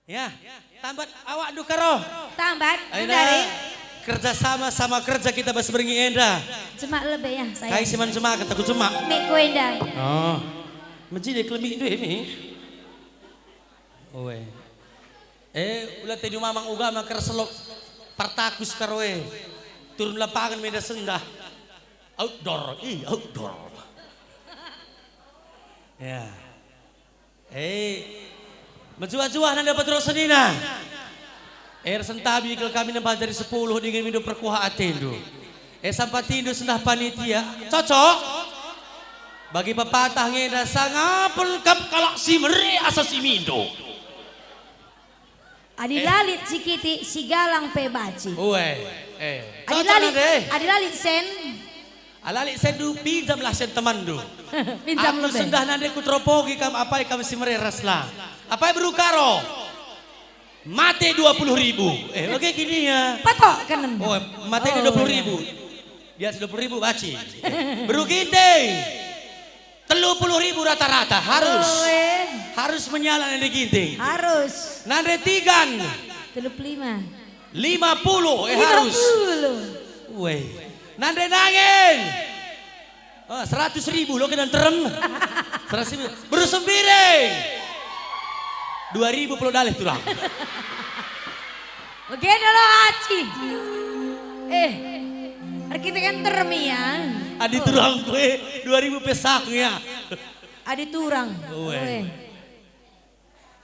Ya, tambat awak dukaro. Tambat, Aina kerjasama sama kerja kita berseberingi enda. Cuma lebih ya saya. Kai siman cuma kataku cuma. Mik kue enda. Oh, menjadi kelemi itu ini. Owe. Ulah tadi mamang uga makar selok partakus karoe. Turun lapangan medan sendah. Outdoor, outdoor. Ya. Menjuah-juah nanda dapat terus senina. Sentabi kalau kami nampak dari 10 dengan minum perkuah atendu. Sampatindo sendah panitia. Cocok. Bagi pepatah ngeda sangapel kap kalak si meri asasi mindo. Adi lalit si kiti si galang pe baci. Adi lalit sen. Alalik sen du pinjam lah sen teman du. Pinjam aku lebih. sendah nande kutropogi kam apa kam si meri raslah. Apa berukaro? Mate 20.000. Oke gini ya. Patok kanan. Mate 20.000. Dia 20.000 baci. Berukite. 30.000 rata-rata harus. Harus menyala nande ginting. Harus. Nande tigan. 35. 50 harus. 50. Weh. Nande nangin. 100.000 lo kena terem. 100.000. Berusembiring. 2.000 puluh dalih turang. Oke dulu aci. Kita kan termi ya. Adi turang kue 2.000 pesaknya. Adi turang.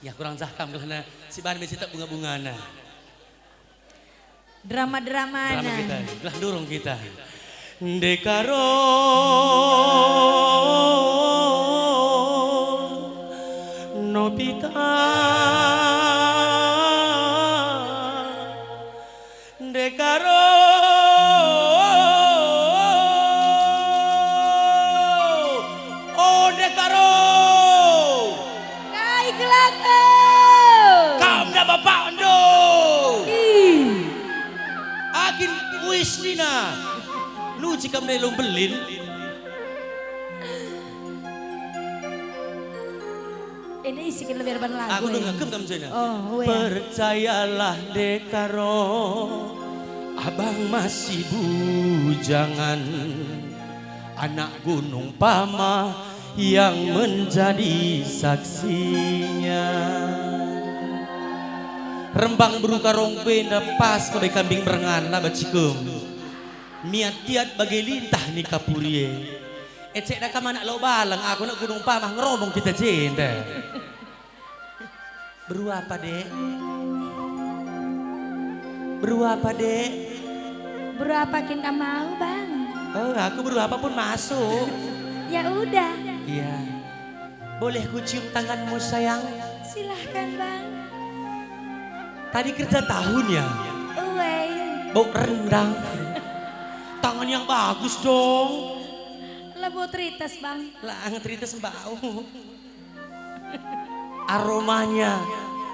Ya kurang zakam karena si bahan mesti tak bunga-bungana. Drama-drama kita, lah dorong kita. Dekaro Nobita Dekaro Oh Dekaro Kai kelako Kam na bapak ando Akin wis nina lu jika menelung belin ini isi lebih ban lagu. Aku udah ngegem kamu sana. Percayalah Dekaro, abang masih bujangan, anak Gunung Pama yang menjadi saksinya. Rembang beruka rongpe pas kode kambing berengan lah bacikum. Miat tiat bagai lintah ni kapurie. Cek dah kamu nak lo balang aku nak Gunung Pamah ngeromong kita jenda. Beru apa dek? Beru apa dek? Beru apa kita mau bang? Aku beru apapun masuk. Ya udah. Iya. Boleh ku cium tanganmu sayang? Silahkan bang. Tadi kerja tahun ya? Bau rendang. Tangan yang bagus dong. Lebo trites bang. Lah trites bau. Aromanya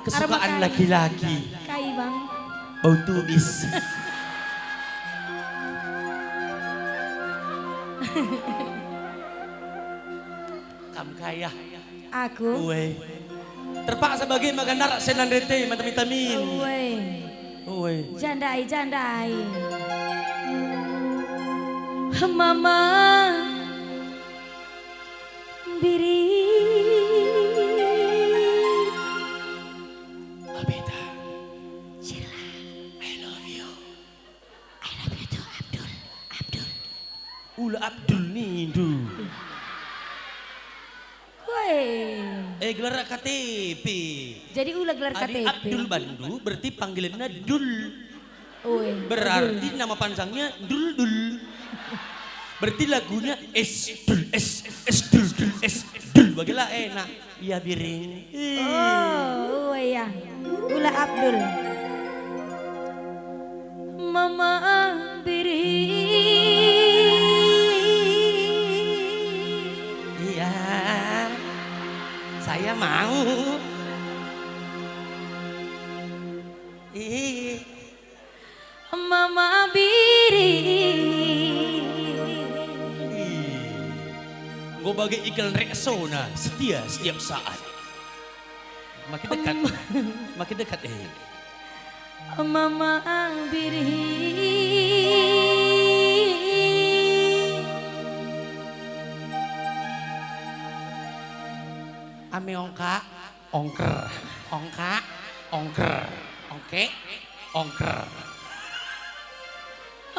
kesukaan laki-laki. Kai bang. Bau tumis. Kamu kaya. Aku. Terpaksa bagi makan narak senan rete vitamin. Jandai jandai. Mama biri Abeda Sheila I love you too Abdul Ula Abdul Nindu gelar KTP jadi ulah gelar KTP Abdul Bandu berarti panggilannya Dul berarti nama panjangnya Dul berarti lagunya Dul bagilah enak ya biring ya ulah Abdul Mama biri iya saya mau Mama biri gue bagai iklan Rexona setia setiap saat Makin dekat. Makin dekat Mama biri. Ame ongka, ongker, ongka, ongker, ongke, ongker.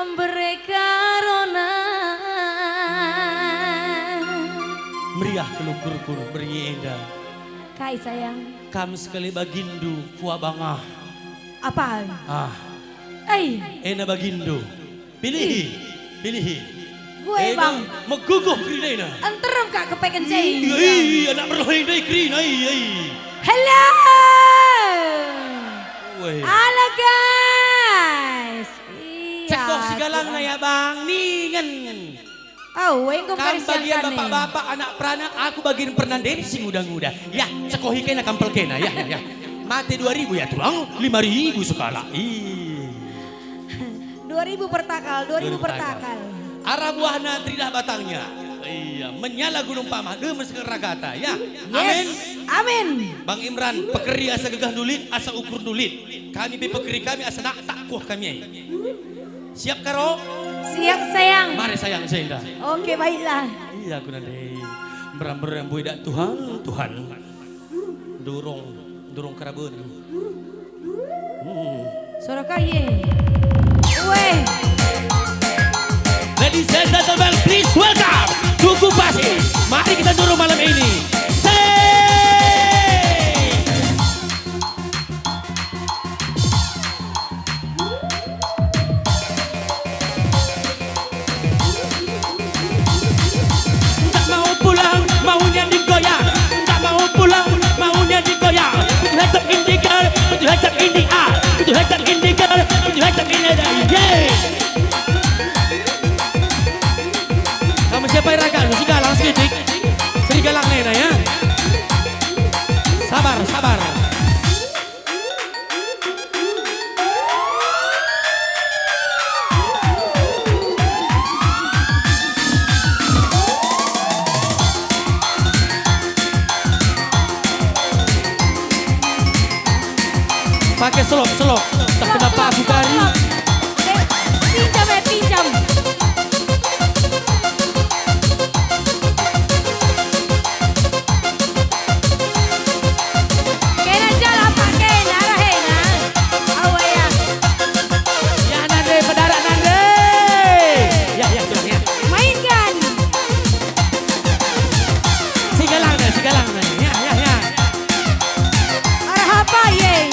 Mereka rona. Meriah kelukur-kur beri indah. Kai sayang. Kam sekali bagindu kuah bangah. Apa? Ena bagindu. Pilih, pilih. Gue bang. Meguguh krina. Anteram kak kepengen cai. Iya, anak berloh dari krina. Hello. Weh. Halo guys. Cekok segalang na ya bang, ningan. Oh, engkau Kam bagian bapak-bapak anak peranak, aku bagian pernanden si muda-muda. Ya, cekohi kena kampel kena, ya. Mati 2.000 ya tulang, 5.000 sekala. 2000 per takal, 2000 per takal. Arah buahna tridah batangnya. Iya, menyala gunung pamah, demen segeragata, ya. Yes, amin. Bang Imran, pekeri asa gegah dulit, asa ukur dulit. Kami pekeri kami asa nak tak kuah kami. Siap karo? Siap sayang. Mari sayang sehingga. Oke baiklah. Iya aku nanti meram-meram budak Tuhan, Tuhan. Durung kerabun. Suara kaye. Weh. Ladies and gentlemen, please welcome Duku Pasi. Mari kita durung malam ini. Maunya digoyang, tak mau pulang, maunya digoyang. Put your hands up in the air, put your hands up in the air, put your hands up in the air, put your hands up in the air, yeah. Kamu siapa yang raga? Serigalang sedikit, serigalang nena ya. Sabar, sabar. Pakai selop, tak kenapa aku kari. Pinjam. Kena jalan pakai narahena. Awaya. Ya nande, pedarak nande. Ya, tulang ya. Mainkan. Sigalang nih, ya. Arah apa ye?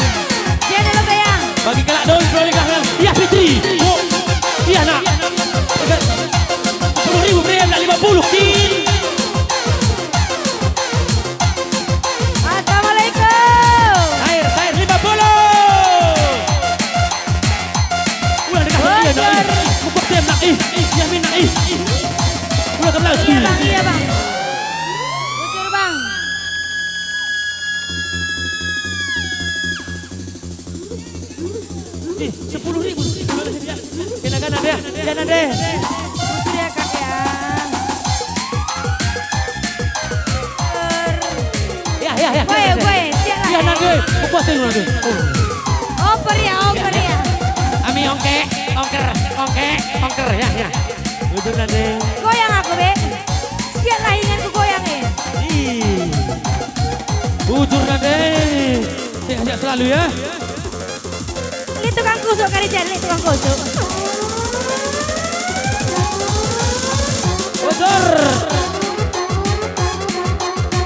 Jangan lo bayang. Bagi kelak daun, beroleh kahal. Ya Fitri. Oh, iya nak. 10.000 beri nak 50 kin. Assalamualaikum. Air 50. Ulah dekat dia nak. Pukul tem nak ya min nak Ulah ke belas. Iya bang. Bujur bang. Ih, 10.000. Kena ada. Bujur ya kak ya. Ya. Gue, siap lah. Ya nande. Pukul tem nande. Oper ya. Ami ongker ya. Bujur nande. Goyang aku be. Siap lah ingatku goyangin. Bujur nande. Sehat selalu ya. Lihat tukang kusuk kali jalan, lihat tukang kusuk. Bujur.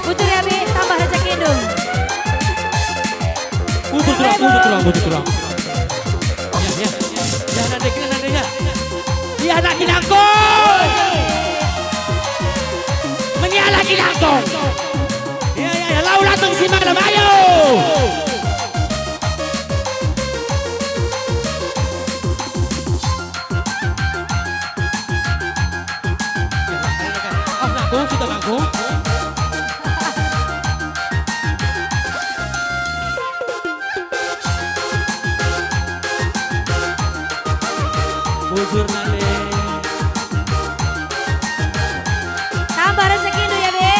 Bujur ya be, tambah rezeki hidung. Bujur tulang. Ya nande ya. Ya anak kinangkong. Menyala kinangkong. Ya, lau latung si malam ayo. Sudah ngaku. Bujur nale. Tambah rezeki hidung ya be.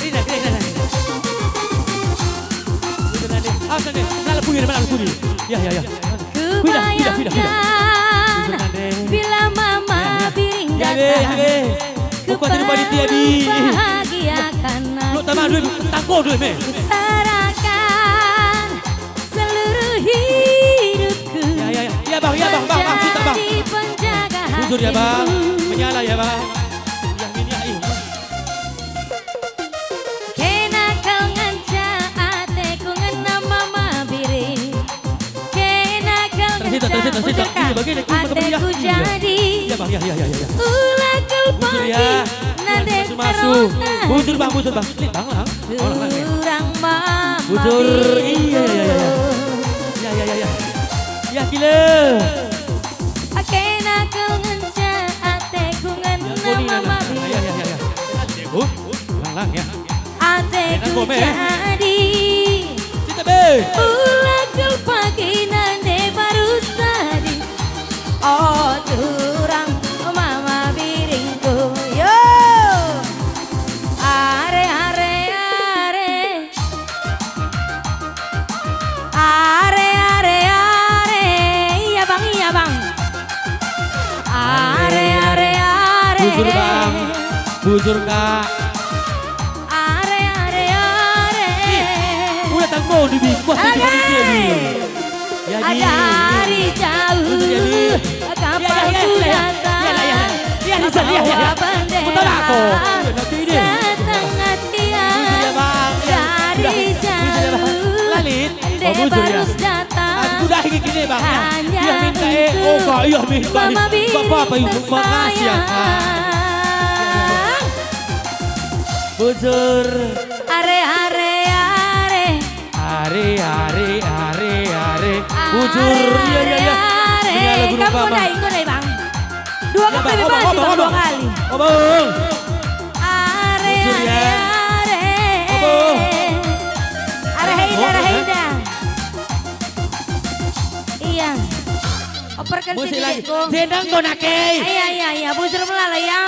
Rina. Kuya mana aku ni. Ya. Kubayangkan bila mama piring Ya datang. be. Bukan di panitia di. Bahagiakan Lu tambah duit, tangko duit me. serahkan seluruh hidupku. Ya bang, kita bang. Jadi penjaga Jujur ya bang, hatimu. menyala ya bang. Ya ini ya ini. Kena kau nganca ateku ngena mama biring. Kena kau Tersita. nganca Iya, begini, ateku iya. jadi Ya bang, ya. ulah Bujur pagi ya. nade Masuk. karona. Bujur bang. Nih bang lang. Kurang mama Bujur, biring. iya. Ya gila. Kena kau nganca ateku ngena mama biring. Ya. Lang ya. Ateku Enak, Bome. jadi Kita be. ulah pagi nade baru tadi. Oh turang mama biringku yo. Are. Iya bang. Are. Bujur bang. Bujur kak. Are. Udah tangko di bingkos di panitia di. Ya di. Dari jauh kapalku datang. Ya Rizal ya. Betul aku. Nanti ini. Setengah tiang Bujur ya bang. dari jauh. Lalit. Dek Bujur ya. baru datang. Aku udah gini bang ya. Hanya Dia minta untuk oh kak iya minta. Mama Bapak ibu bintang makasih ya kak. sayang. Bujur. Are. Bujur. Iya. Menyala guru Kamu Bang. naik bang. Dua Ya, kali Bang. bebas bang, dua kali. Oh bang. Are. Bujur ya. Obong. Are Heida. Iya. Operkan Musik sini lagi. dekku. Sendang kau nak kei. Iya. Bujur melalai ya.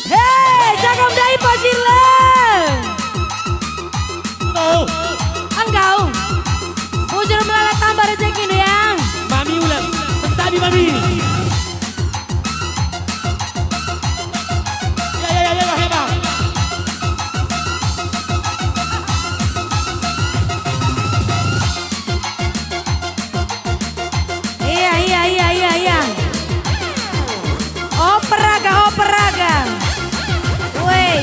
Hei, cakap dari pasirle. Oh. Engkau. Bujur melalai tambah rezeki nu ya. Mami ulang. Sentabi mami. Ya bang. Iya. Operaga. Wey.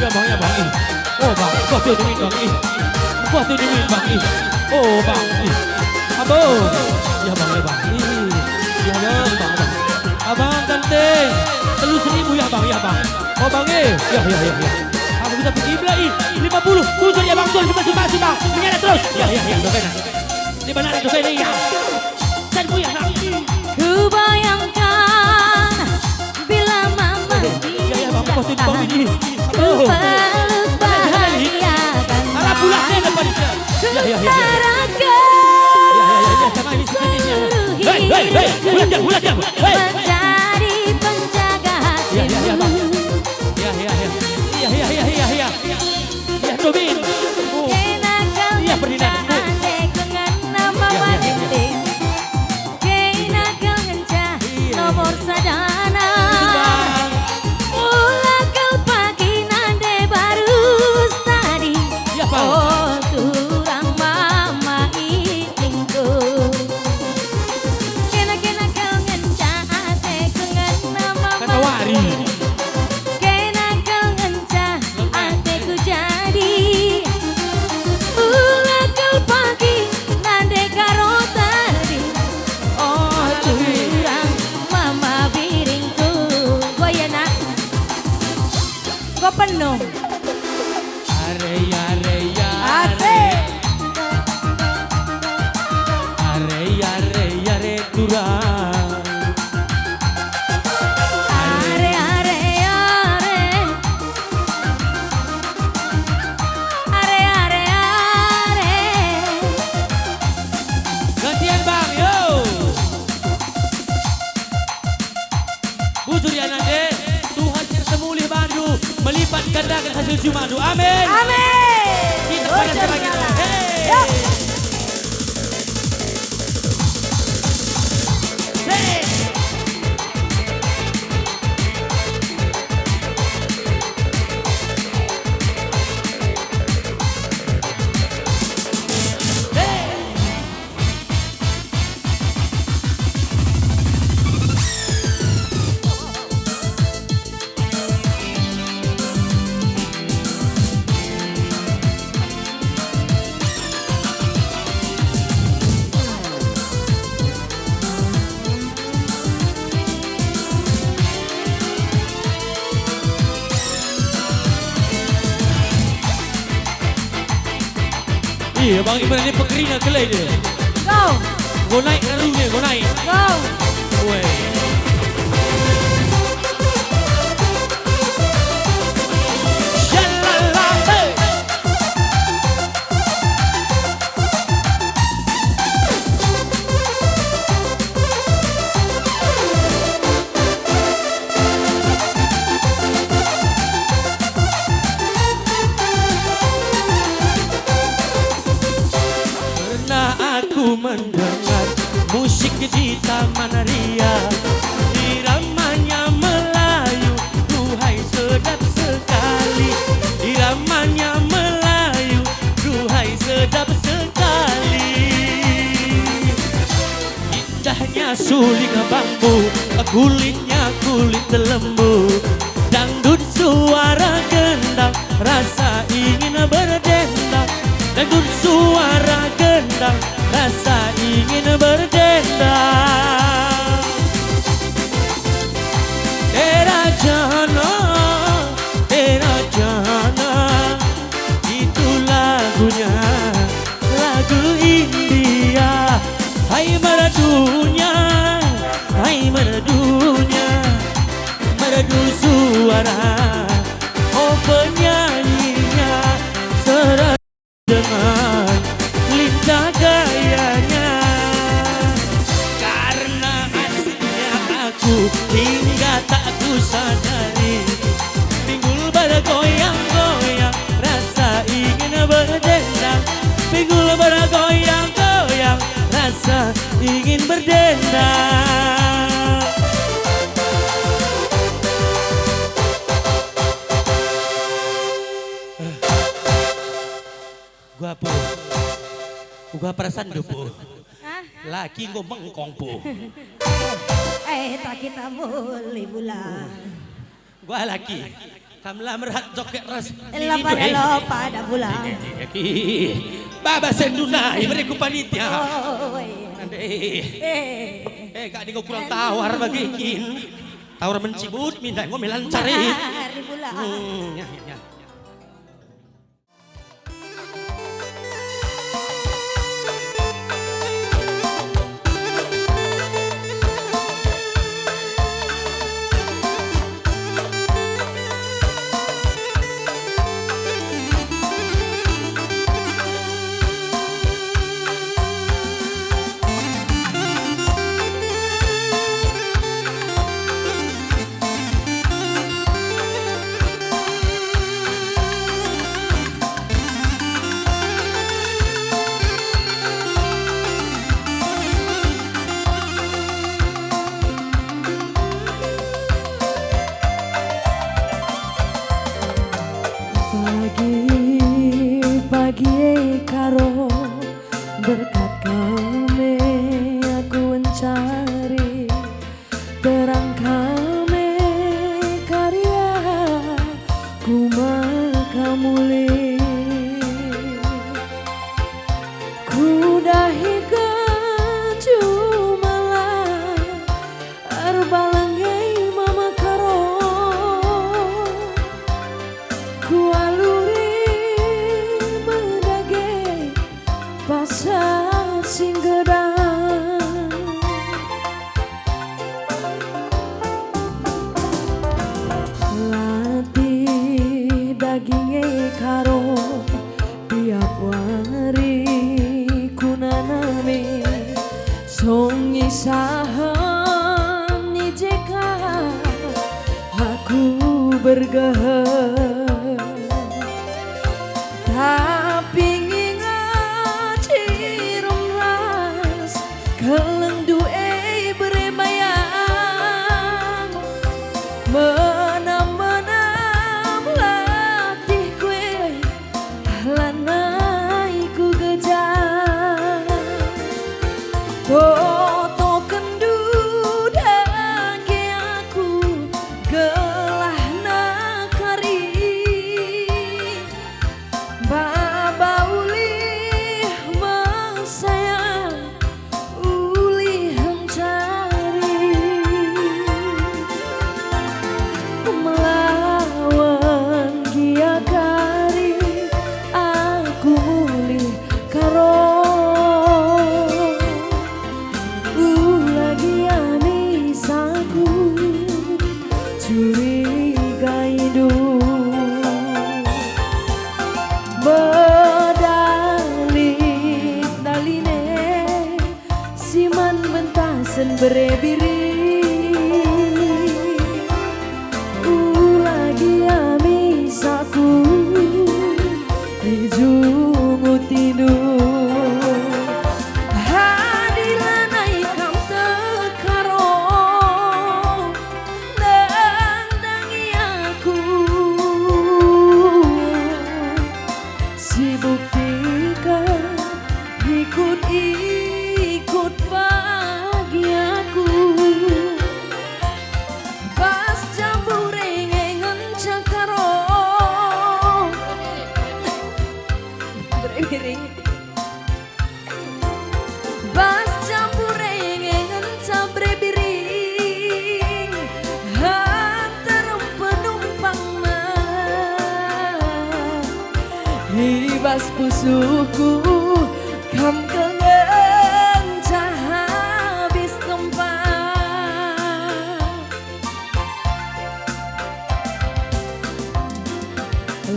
Ya bang. Oh bang. Kau tu duit bang. Oh bang. Abo. Ya bang. Ya bang. Abang ganteng. 1.000 ya bang. Oh bang Ya. Kamu kita pergi belah 50. Bujur ya bang. Sumpah. Menyala terus. Ya. Di mana ada ini ya. Dan bu ya. Ku bayangkan bila mama Ya bang. Kau tu bang ini. ku peluk bahagiakan. Arah pulangnya depan. Ya. Serahkan Sama ini sebenarnya. seluruh hidupku Ulat jam. Hei. menjadi penjaga Ya, bang. hatimu. Ya, Robin. Oh. Kena kau Iya, Ferdinand. ngenca ateku ngena mama Ya. dinding. Kena kau ngenca Iya. nomor sadana. Bang. Ulah kau pagi nande baru tadi. Ya, Bang. Oh turang mama itingku. Kena kau ngenca ateku ngena mama Kata Wari. dinding. Kena kau ngenca ateku jadi ulah kau pagi nande karo tadi. Oh turang mama biringku. Goyana kok penuh. Asik. Are turang. Are. Gantian bang, yo. Bujur ya nade. Tuhan semulih Bandung. melipat gandakan hasil Jumadu. Amin. Amin. Kita pada Bocor lagi. melala. Hey. Yuk. Hey. Iya bang Ibrahim ini pekeringan kelai dia. Go. Gue naik ngaruhnya, gue naik. Go. Weh. Shalala, hey. Pernah aku mendengar musik di Taman Ria, iramanya Melayu, duhai sedap sekali. Iramanya Melayu, duhai sedap sekali. Indahnya suling bambu, kulitnya kulit lembu. Dangdut suara gendang, rasa ingin berdendang. Dangdut suara gendang, rasa ingin berdendang. Tera jana, itu lagunya, lagu India. Hai merdunya, merdu suara. Oh penyanyinya serak dengan lincah gayanya. Karena asiknya aku hingga tak ku sadari, pinggul bergoyang-goyang, rasa ingin berdendang. Pinggul bergoyang-goyang, rasa ingin berdendang. Gua perasaan do po. Hah? Laki gua mengkong po. Tak kita boleh pulang. Gua laki. Kamla merhat joket ras. Ela pada pulang. Baba senduna iberiku panitia. Oh, Kak di kurang tawar bagikin. Tawar mencibut minta gua melancari. Mari pulang. Ya. bergehar, tapi ngingat cirum ras keleng duei berebayang menam-menam latih kue lanai ku gejar toto kendu dagi aku gelah nakari baba uli mesayang uli mencari melawan gia kari aku muli karo lagi anisaku curigai medalik daline siman bentasen berebiri lagi amisaku dijungu tidur hadilanai kam tekaro nandangi aku si buktikan ikut bagi aku pas campure ngengen cakaro beremiring pas campure ngengen cabre biring hantar penumpang hibas pusuku kam kengen habis tempat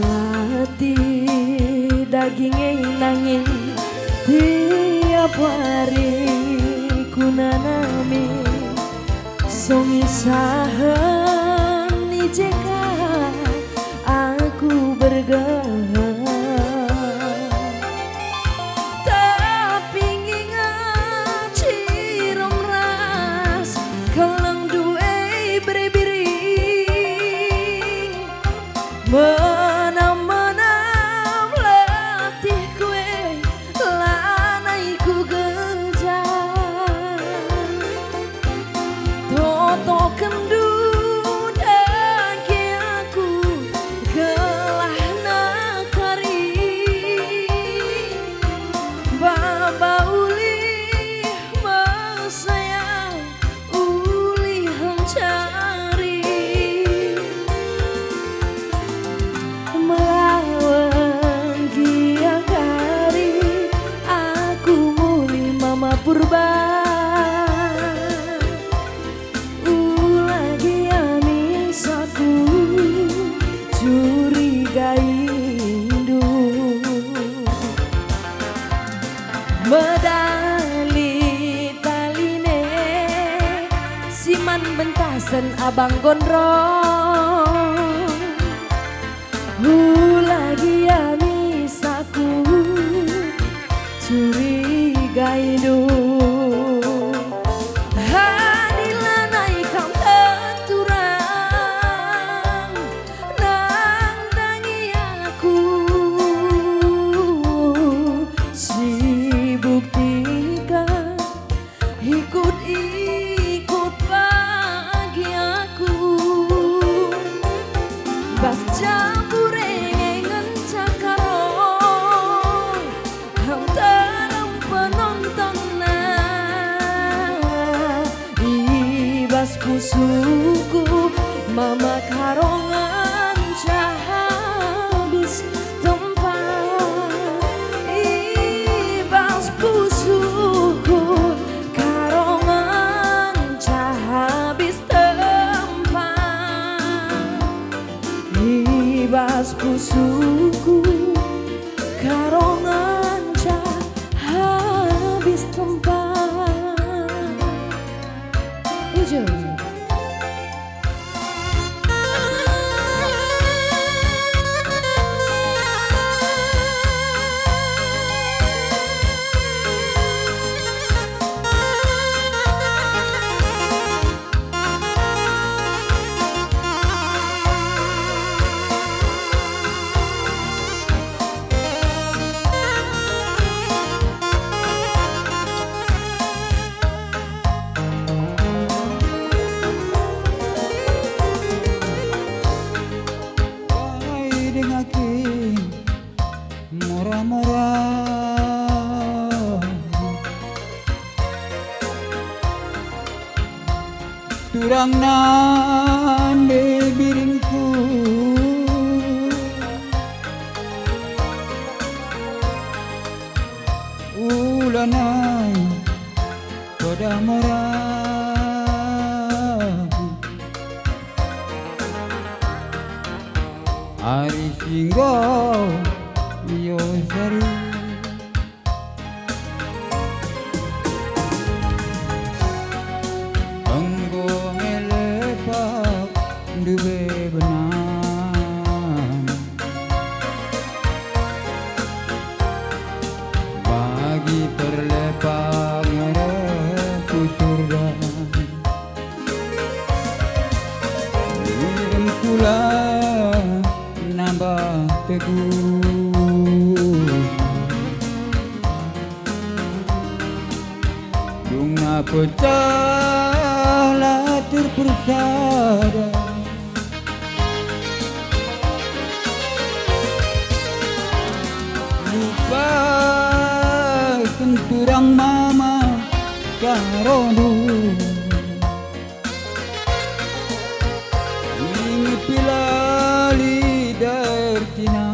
latih dagingnya nangin tiap hari ku nanami songi sahan nijeka aku bergehar tapi ngingat cirum ras keleng duei berebiring menam-menam latih kue lanai ku gejar toto kendu dagi aku gelah nakari baba uli mesayang uli mencari melawan gia kari aku muli mama purba lagi anisaku curigai medali taline siman bentasen abang gondrong lagi anisaku curigai hadilanai kam keturang nandangi aku si buktikan ikut bagi aku bas campure ngengen cakaro hantaran penonton ibas pusuku mama karongan habis tempat ibas pusuku karongan habis tempat ibas pusuku karongan habis tempat ujung pulang nande biringku ulanay pada morahu ari singgo iyo sari enggo melepak duwe benan bagi terlepak ngereku surga ngirim kula nambah teguh bunga pecah latur persada lupa kenturang mama karono ini pilali dartina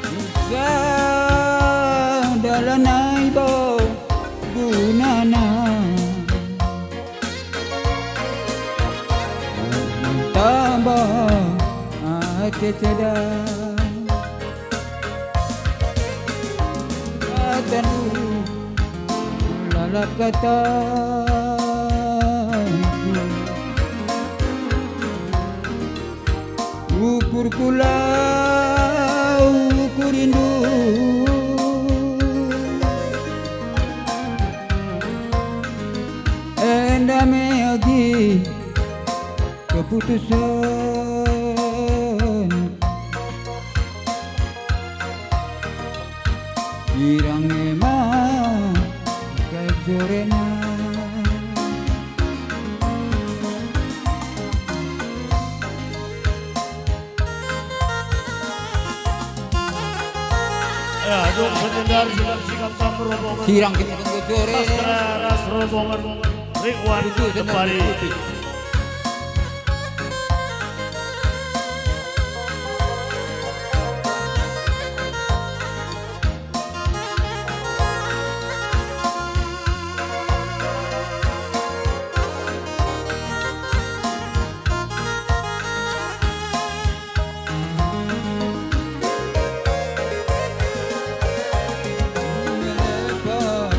bisa dalanay bo gunana tambah ate cedak katan lalap kata ukur kula ukur rindu endame lagi keputusan irang emang kajorena Ya, duk pendengar sikap-sikap campur rombongan. sirang kita tunggu sore Ras rombongan Ridwan itu kembali. melepak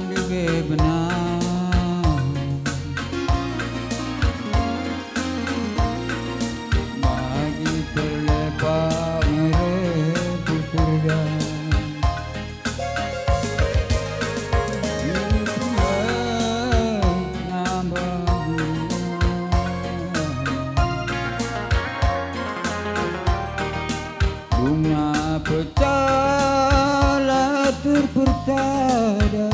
duwe benan bagi terlepak ngerepu surga bunga pecah latur persada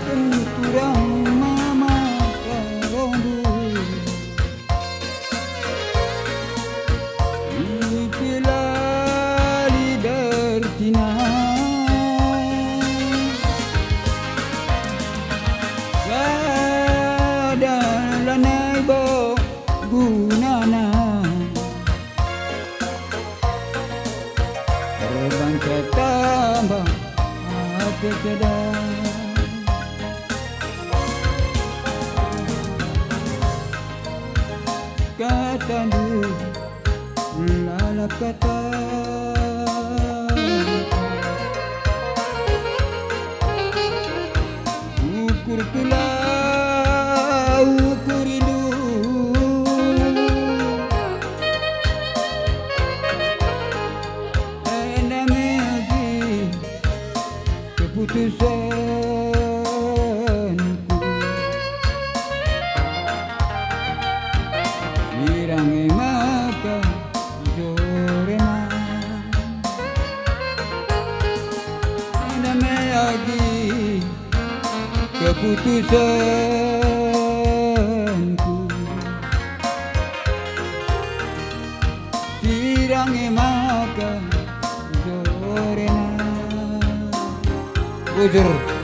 kenturang mama karondu ini pilali dartina dalanay bo gunana terbang ketambang hati cedak katandu lalap kata ukur kula ukur rindu endame lagi keputusanku irange maka jorena endame lagi keputusanku yang makan jorena. Bujur.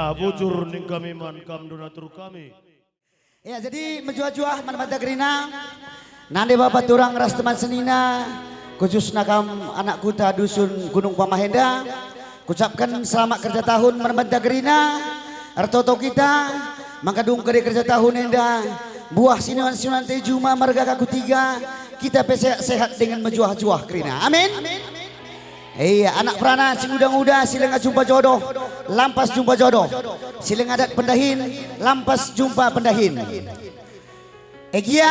Ya bujur ning kami man kam donatur kami. Ya jadi menjuah-juah mana gerina. Nande bapak turang ras teman senina. Khususnya kam anak kuta dusun Gunung Pamahenda. Kucapkan selamat kerja tahun mana gerina. Artoto kita mangkadung kede kerja tahun enda. Buah sinuan-sinuan tejuma marga kaku tiga. Kita sehat dengan menjuah-juah gerina. Amin. Iya, anak perana sing udah-udah sileng jumpa jodoh, lampas jumpa jodoh. Sileng adat pendahin, lampas jumpa pendahin. Egia,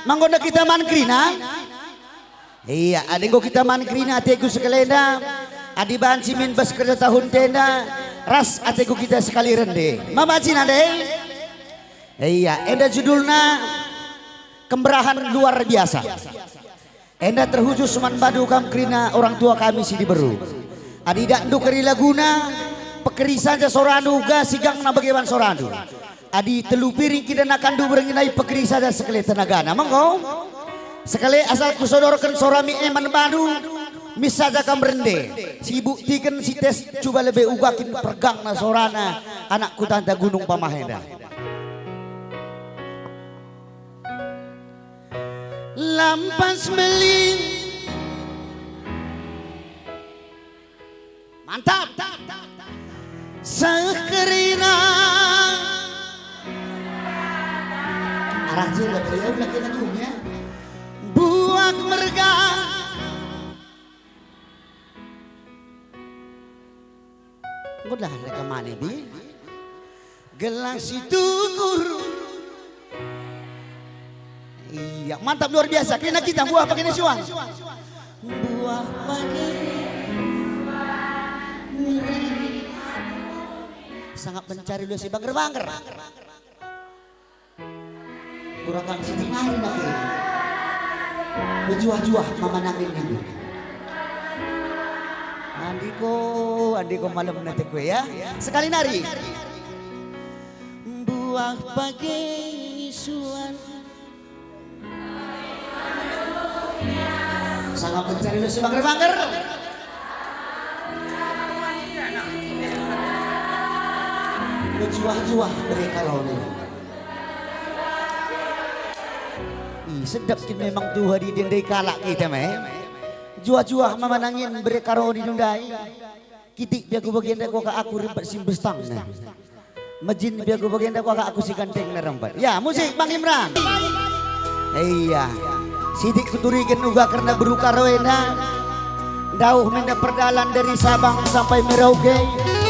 manggoda kita man krina. Iya, adenggo kita man krina ategu sekelenda. Adi bahan simin bas kerja tahun tenda. Ras ategu kita sekali rende. Mabacin ade. Iya, enda judulna Kemberahan Luar Biasa. Enda terkhusus man badu kam krina orang tua kami si diberu. Adi dakdu keri laguna pekeri saja soranu ga sigang na bagaimana soranu. Adi telu piring kita nakan du berenginai pekeri saja sekali tenagana. Monggo. Sekali asal kusodorkan sorami eman badu mis saja kam rende. Si buktikan si tes coba lebih ugakin pergang na sorana anakku tanta Gunung Pamahenda. Lampas melin mantap sekerina arah jela beliau lagi lagunya buak merga udah mereka mana bi gelang situ guru. Iya, mantap luar biasa. Kena kita buah pakai nisuan. Buah pakai sangat mencari lu si bangger-bangger. Kurang kan si tinggal lagi. Berjuah-juah mama nangin ini. Andiko malam nanti gue ya. Sekali nari. Buah pakai nisuan. Sangat mencari lu si bangger-bangger. Berjuah-juah mereka loh nih. Ih sedap sih memang tuh hari dendai kalak kita meh. Juah-juah memanangin mereka roh di nundai. Kitik biar ku bagian dah kok aku rempet simbestang nah. Majin biar ku bagian dah kok aku si ganteng na rempet. Ya musik Bang Imran. Iya. Sidik kuturikan juga karena beruka roena. Dauh minda perdalan dari Sabang sampai Merauke.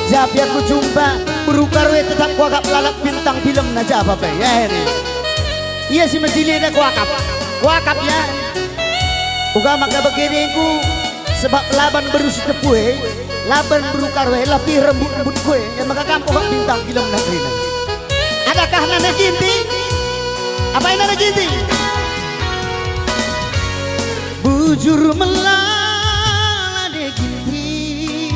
Japi aku jumpa beruka roe tetap kuakap lalap bintang film na japa pe. Ya ini. Iya si menjilina kuakap. Kuakap ya. Uga maka begini ku sebab laban berusi tepue. Laban beruka roe lapih rembut-rembut kue. Yang maka kampung bintang film na krina. Adakah nana ginting? Apa yang nana ginting? Bujur melala ginti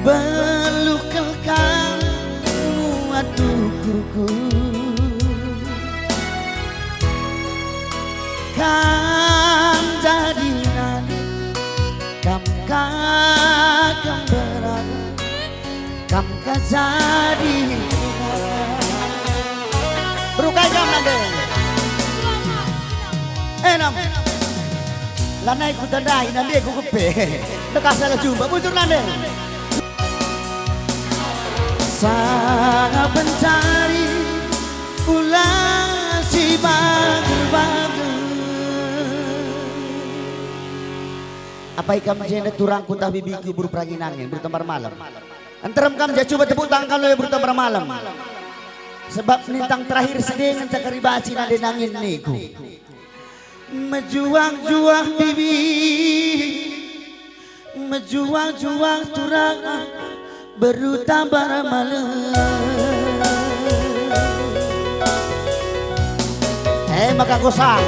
belukal kamu aduh kuku kam jadi nani kam berada kam jadi berukai kam nade enam lanai ku tandai nande ku kepe dekat salah jumpa bujur nande sangat mencari ulang si bager-bager apa ikam jenda turang ku tah bibiku buru perangin angin bertembar malam antaram kam ja coba tepuk tangan lo ya bertembar malam sebab nintang terakhir sedeng cakari baci nade nangin niku mejuang-juang bibi mejuang-juang turang berutabar malam maka gosah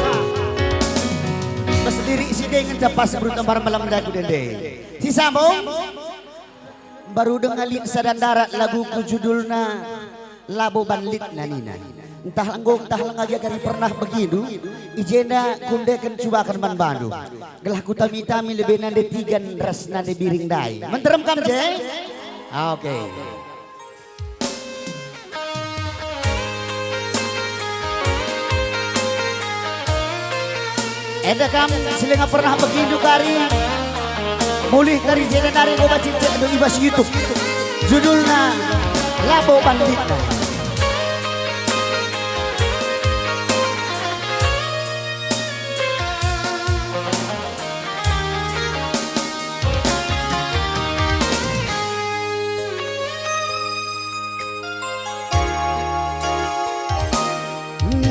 berdiri si dengan capas berutabar malam dagu dende si sambung baru dengalin sadan darat lagu ku judulna Labo Banlit Nanina entah langgong entah lagi kali pernah begitu ijena kundekan cubakan man bandu gelah ku tami-tami lebih nande tigan ras nande biring dai menterem kam je Oke. Eda kam selinga pernah begitu kari mulih kari jalan dari goba cincin adu ibas YouTube judulnya Labo Banditna.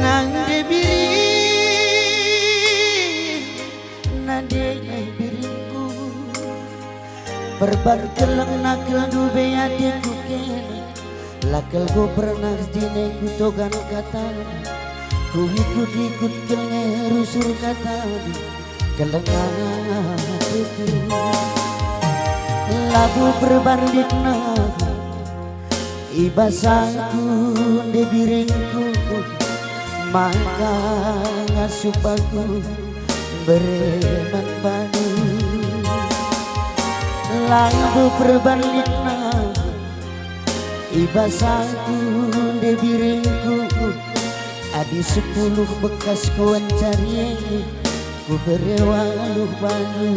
Nang debiri nade biringku berbar keleng nakal dube adikku kene lakal go pernah dine ku togan kata ku ikut keleng rusur kata kelengan hatiku lagu berbanditna ibasaku di biringku maka ngasup aku bereman banu lagu perbalikna ibasaku di biringku adi 10 bekas kuan cari ku berewaluh banu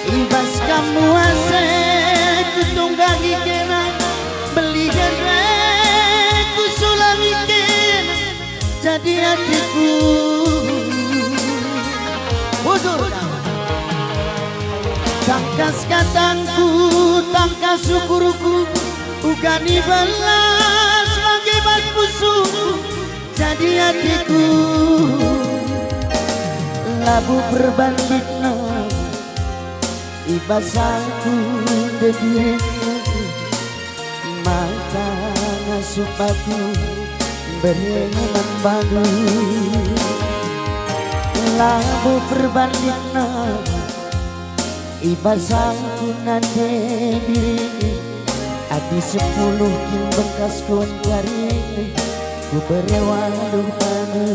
ibas kamu asik ku tunggangi kena belikan ku sulangi kena jadi hatiku uzur tangkas katangku tangkas syukurku ugani balas sebagai bas musuhku jadi hatiku labu berbanditna ibasaku di diriku maka ngasup aku bereman banu labu berbanditna ibasaku nande diri adi 10 kin bekas kuan kari ku berewaluh banu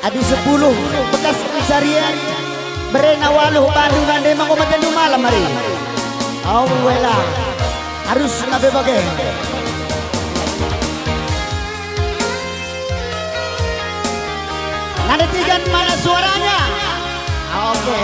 adi 10 bekas pencarian berena waluh banu nande mangomaten malam hari awela harus nabe bage nande tiga mana suaranya oke.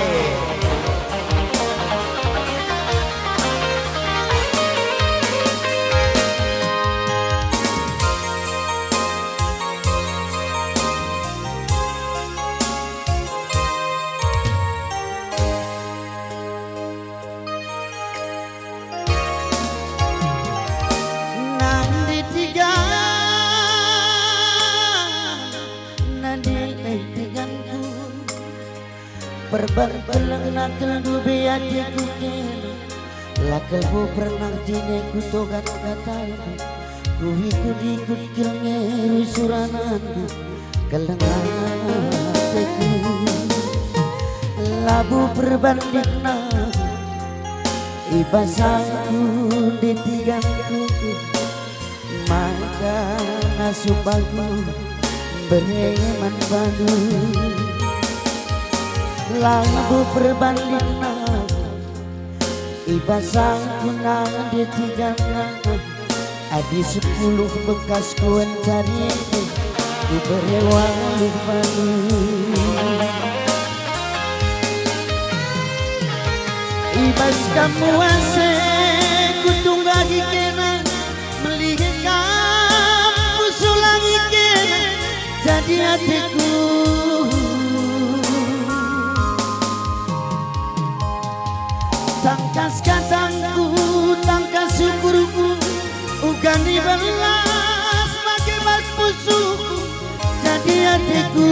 Berbelang nakal dube hatiku kena lakal ku pernah jine ku togan kata ku ikut kelenge surananku kelengan hatiku labu berbanditna ibasaku di tiganku maka ngasup aku bereman banu lagu berbanditna ibasaku nang di tiga adi 10 bekas kuan cari ku berewaluh banu ibas kamu asik ku tunggangi kena melihat kamu sulangi kena jadi hatiku tangkas katangku, tangkas syukurku ugani balas sebagai bas musuhku jadi hatiku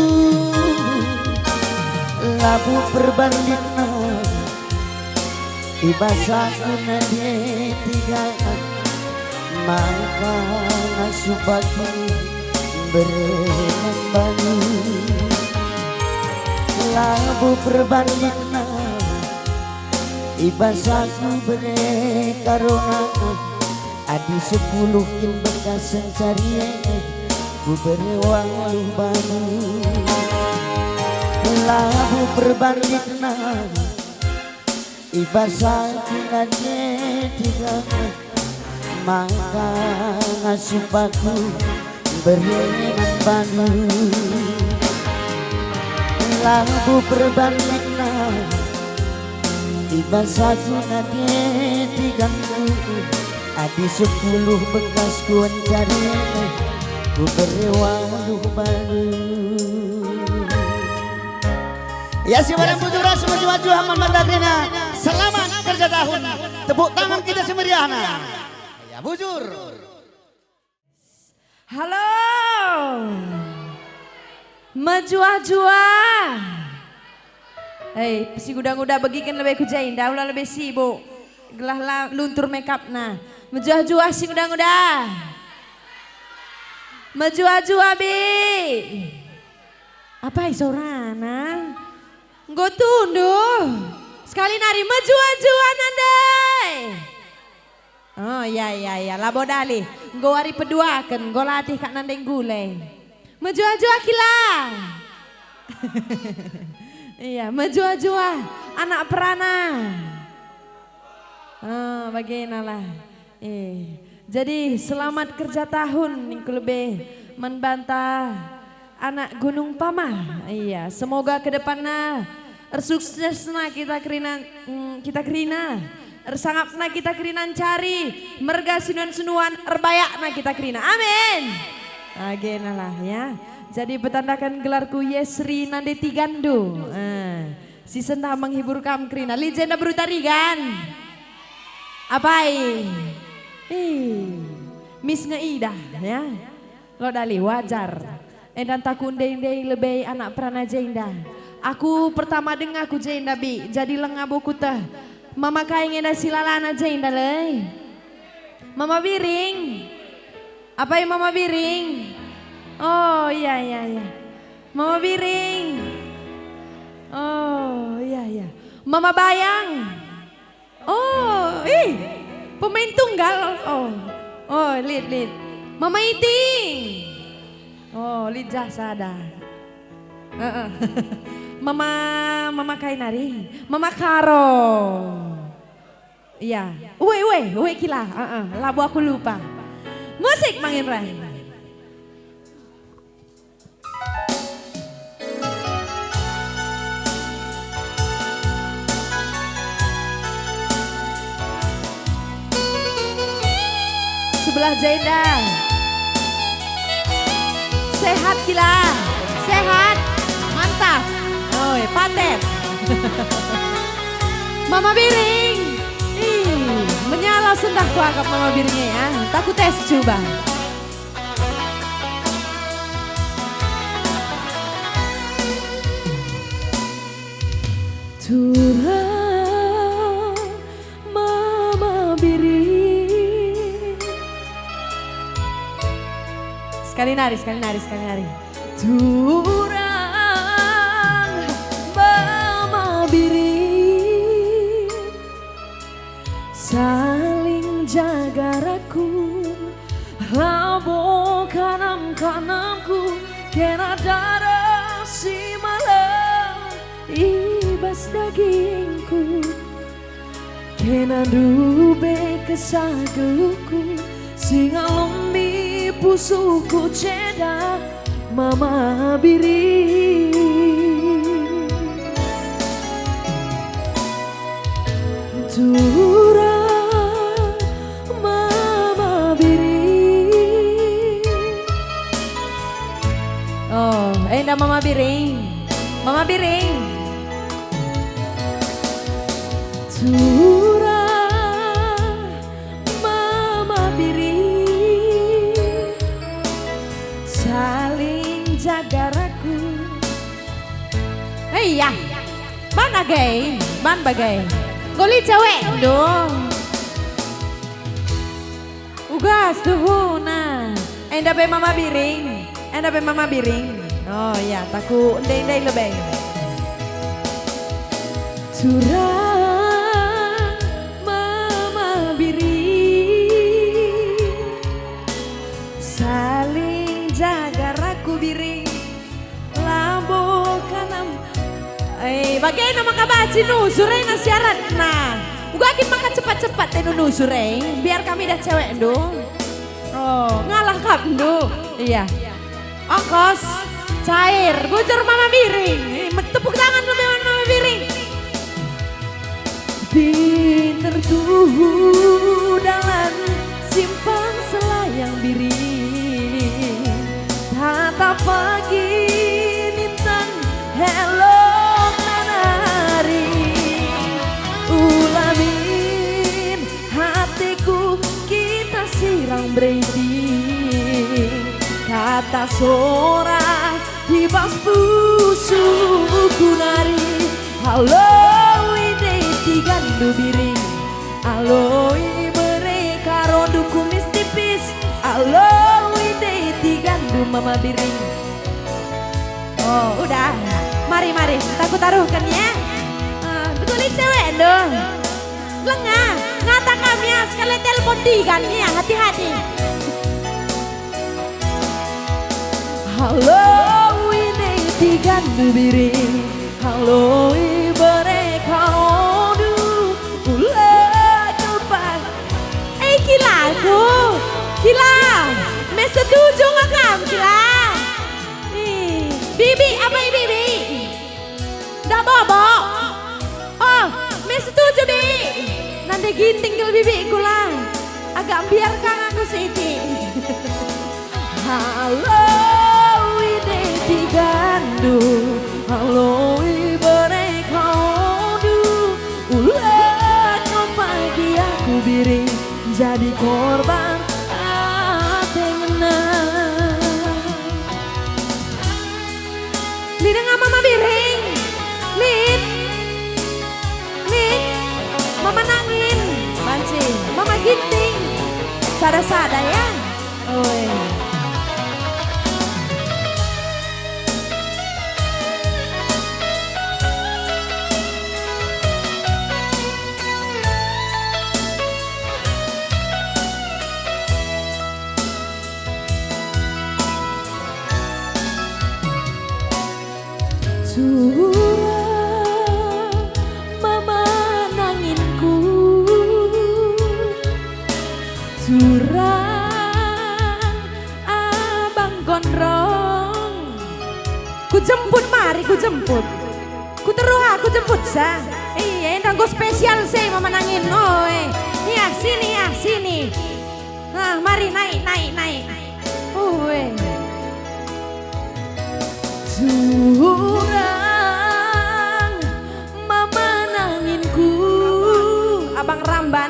labu berbanditna ibasaku nade tiga maka ngasup aku bereman banu labu berbanditna ibasaku bere karona adi 10 kin bekas cari ku berwalu baru labu berbandingna ibasa kinanye tidak maka ngasupaku bereman baru labu berbandingna ibasa kinanye tidak adi 10 bekas kuan cari ku berwalu baru. Ya si barang bujura semaju-maju aman mandagrina. Selamat kerja tahun. Tepuk tangan kita semeriahna. Ya bujur. Halo. Menjua-jua. Hei, si gudang-gudang bagikan lebih kujain, daulah lebih sibuk. Gelah luntur makeup nah. Menjua-jua si gudang-gudang. Menjua-jua bi. Apa isorana? Nggo tunduh. Sekali nari menjua-jua nandai. Oh iya labo dali. Nggo hari peduakan, nggo latih kak nandeng gulai. Menjua-jua kilang. Iya, menjua-jua anak perana. Oh, bagaimana jadi selamat kerja tahun ning lebih membantah anak Gunung Pamah. Iya, semoga ke depannya suksesna kita kerina ersangapna kita kerinan cari merga sinuan-sinuan erbayakna kita kerina. Amin. Agenalah ya. Jadi bertandakan gelarku Yesri Nande Tigandu. Si senda menghibur kam kerina legenda berutarigan. Apai? Miss ngeidah ya. Lo dali wajar. Dan takundai lebih anak perana jenda. Aku pertama dengar aku jenda bi. Jadi lengabu kutah. Mama kain ngeda silalana jenda leh. Mama biring. Apai mama biring? Oh iya. Mama biring. Oh iya. Mama bayang. Oh, pemain tunggal. Oh, lead. Mama Iting. Oh, lead jasada. Mama Kainari. Mama Karo. Iya. Uwe kila. Labu aku lupa. Musik Mangin Rai. Sebelah Jenda. Sehat gila. Sehat. Mantap. Oi, paten. Mama Biring. Menyala sendah kuangkap Mama Biringnya ya. Takut tes coba. Turang Mama Biring. Sekali nari. Turang Mama Biring. Saling jaga raku. Labo kanamku. Kena darah si malam. Ibas dagingku. Kena dube kesah geluku. Singa lombi pusuku ceda Mama Biring. Turang Mama Biring. Oh, endah Mama Biring. Mama Biring. Turang Mama Biring. Saling jaga raku. Iya, mana gay? Man bagai. Goli cewek dong. Ugas tuhuna. Endah be Mama Biring. Oh iya, taku ndai lebih. Turang Mama Biring. Saling jaga bagai nama kabaci nusure na syarat nah. Ugakin maka cepat-cepat tenu nusure biar kami dah cewek dong. Oh, ngalah kap do. Iya. Ongkos cair, bujur mama biring. Tepuk tangan lebih mama biring. Pinter tuh dalam simpang selayang biring. Tata pagi nintang hello nanari. Ulamin hatiku kita sirang breeding. Kata sora hibas pusuku nari. Halo ide tigandu biring. Aloi mereka rodu kumis tipis. Alo ide tigandu mama biring. Oh udah, mari aku taruhkan ya. Betulin cewek dong. Lengah, ngata kami ya sekali telepon tigan ya, hati-hati. Halo ide tigandu biring. Halo mereka rodu. Kila, me setuju nggak kamu Kila? Bibi, apa ini Bibi? Dah bobo? Oh, me setuju Bi. Nanti ginting ke Bibi kula. Agak biarkan aku siti. Halo, ide tigandu. Halo, mereka du. Ulah pagi aku biring. Jadi korban atengenang. Lida nggak mama biring. Lid mama nangin banci mama ginting sada-sada ya. Oi. Curang mama nanginku. Curang abang gondrong. Ku jemput mari ku jemput. Ku teruha ku jemput sa. Iya endang go spesial sih mama nangin. Oi. Nih sini. Nah mari naik. Oi. Curang mama nanginku. Abang Ramban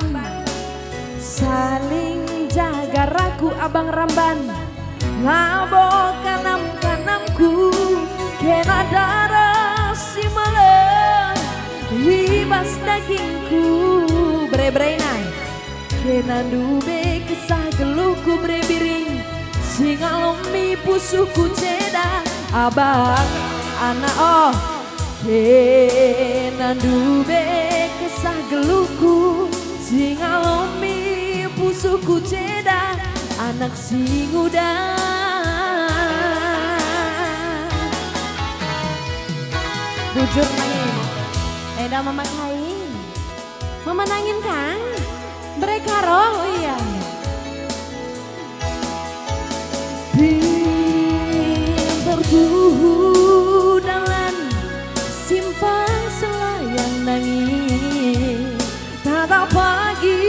saling jaga raku abang Ramban. Labo kanam-kanamku kena darah si malah hibas dagingku bre-brena kena dube kesah geluku bre-biring singalombi pusuku ceda abang anak oh kena dube kesah geluku singalombi pusuku ceda anak si muda. Bujur nangin eda mama kain mama nangin kang mereka roh iya bertuhu dalam simpang selayang nangis tata pagi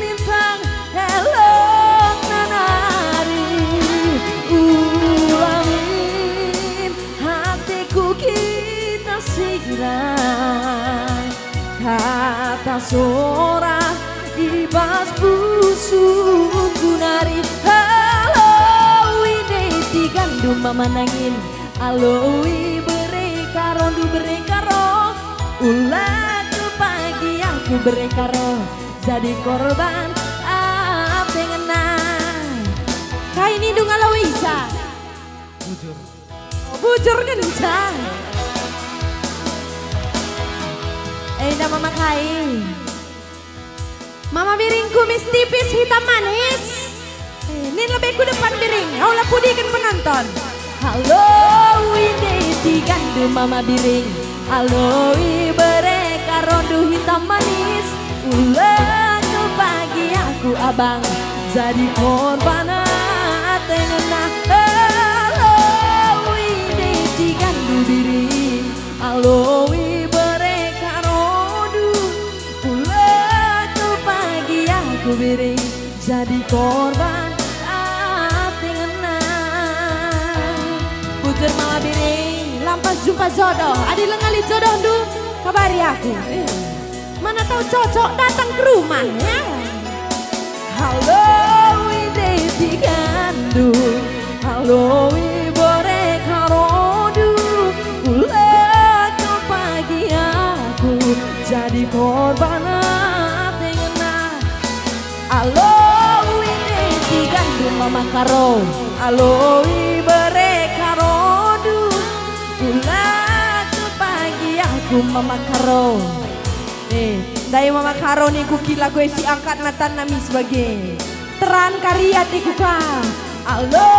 lintang elok nanari ulangin hatiku kita sigrang kata sora ibas busuk nari gandu mama nangin aloi berekaro du berekaro ulah ke pagi aku berekaro jadi korban apa ngenang kain hidung alawisa bujur kencang dah mama kain mama biring kumis tipis hitam manis. Ini lebih ku depan biring, aulah pudikan penonton. Halo ide tigandu mama biring. aloi bereka rondu hitam manis. Ulang ke pagi aku abang jadi korban tengena. Aloi deci gandu diri, aloi bereka rondu. Ulang ke pagi aku beri jadi korban tengena. Bujur malah biri lampas jumpa jodoh, adi lengali jodoh du kabari aku. Mana tahu cocok datang ke rumahnya. Halo ide digandu, halo ibore karodu. Ulah ke pagi aku jadi korban tengena. Halo ide digandu mama karo, halo ibore karodu. Ulah ke pagi aku mama karo. Dari mama karo ni kukila gue si angkat natan nami sebagai teran karya di kuka. Alo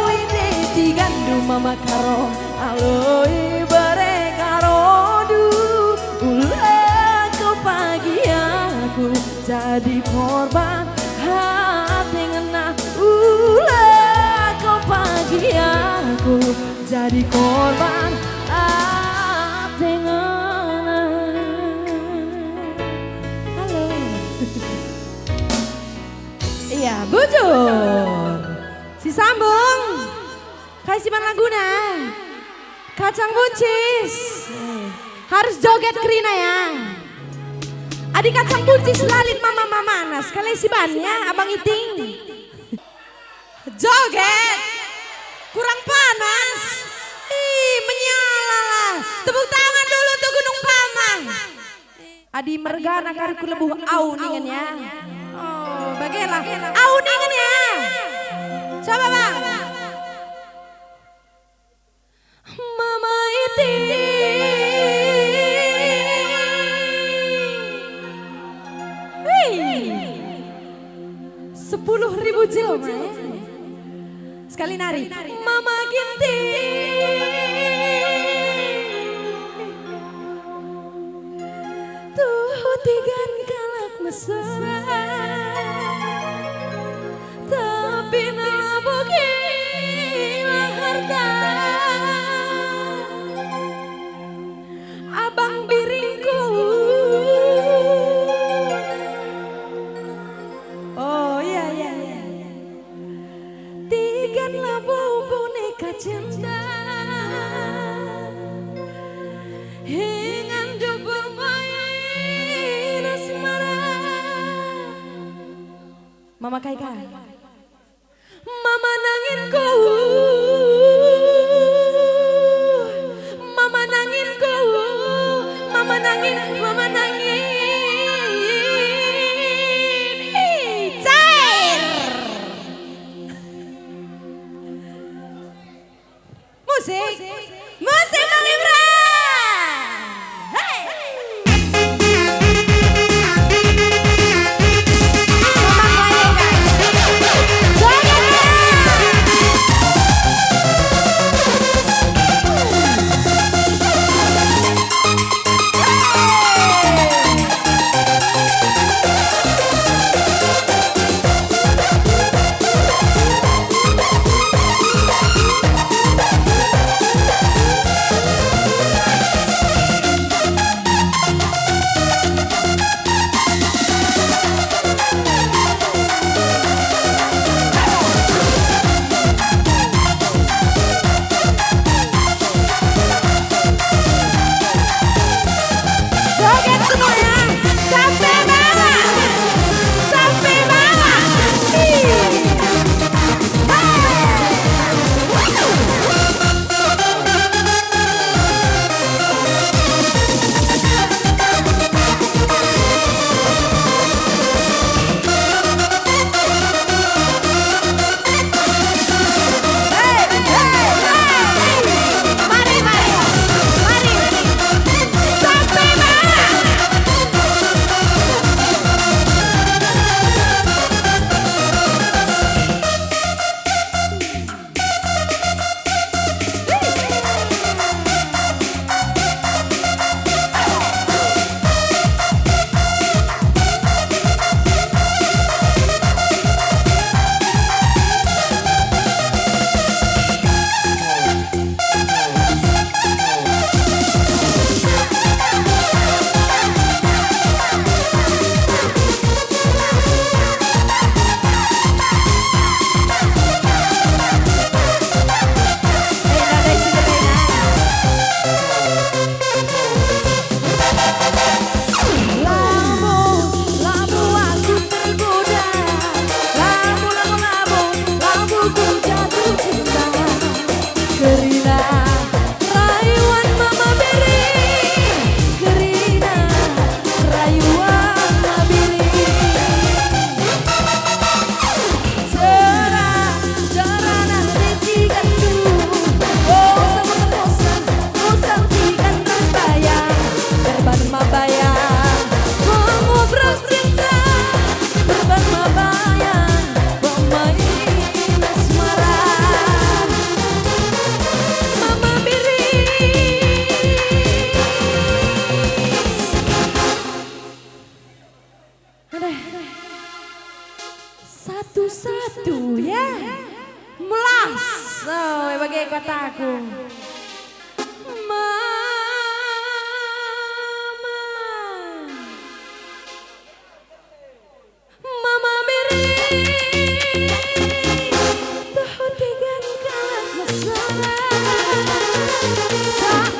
ini digandu mama karo, alo ibare karo du. Ulah ke pagi aku jadi korban hati ngena. Ulah ke pagi aku jadi korban hati ngena. Iya, bujur. Si sambung. Kasih mana guna? Kacang buncis. Harus joget Krina ya. Adik kacang buncis lalit mama manas. Kalian si bannya abang iting. Joget. Kurang panas. Ih, menyala lah. Tepuk tangan dulu untuk Gunung Pama. Adi mergana kariku lebuh au ningen ya. Oh, bagaimana? Au ningen ya. Coba bang. Mama iti 10.000 jelma. Sekali nari. Mama ginti. Tuh tigan kalak mesra. Tapi nabukilah harta. Abang biringku. Oh iya iya iya. Tigan labu boneka cinta. Hingan dubu main asmara. Mama Kaika. Mama nanginku. Mama nanginku. Mama nangin, mama nangin. Cair. Musik. Musik Malibra. Hey. satu ya. Melas. So, bagai kataku. Mama beri tahu tegan kalah mesra.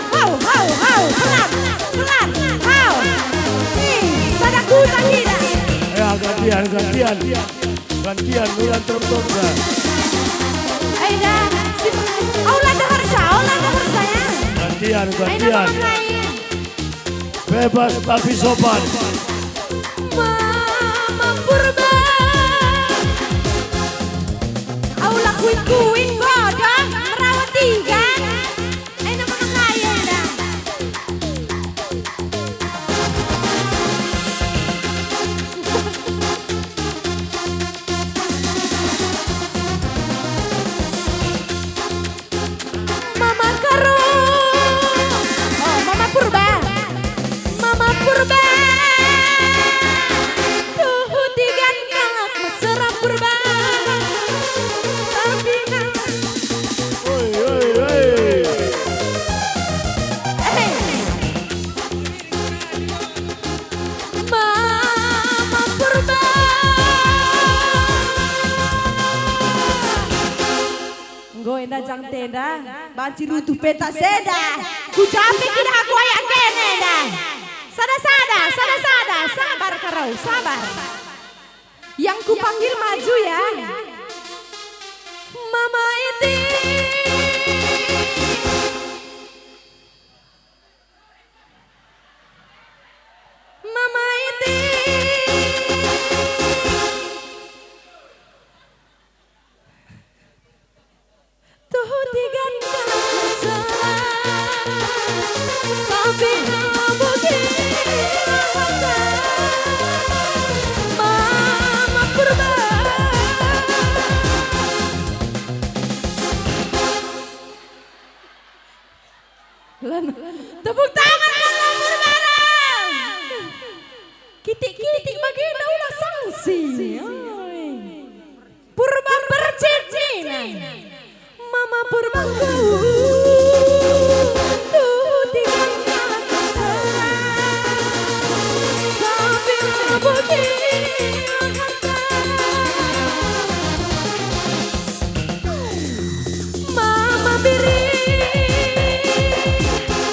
Hau hau hau pelan pelan hau. Nih sadaku tak tidak. Ya gantian bulan terpaksa. Aida, aulah dengar saya. Gantian. Aida lain. Bebas tapi sopan. Mama purba. Aulah kuin bodoh merawat tiga. Aida makan lain dah. Mama karo, oh Mama purba, tuh tiga kalak mesra purba, tapi Mama purba. Goenda jang tenda, banci rutu peta seda. Ku capek kira aku ayak kene dah. Sada, sabar karau, sabar. Yang ku panggil maju ya. Mama Iti. Mama Iti. Tuh tiga kalak mesra, tapi begini Mama purba. Tepuk tangan Mama purba. Kitik baginda ulah sangsi. Purba bercincin. Mama purbaku tuh tiga kalak mesra, tapi begini Mama biri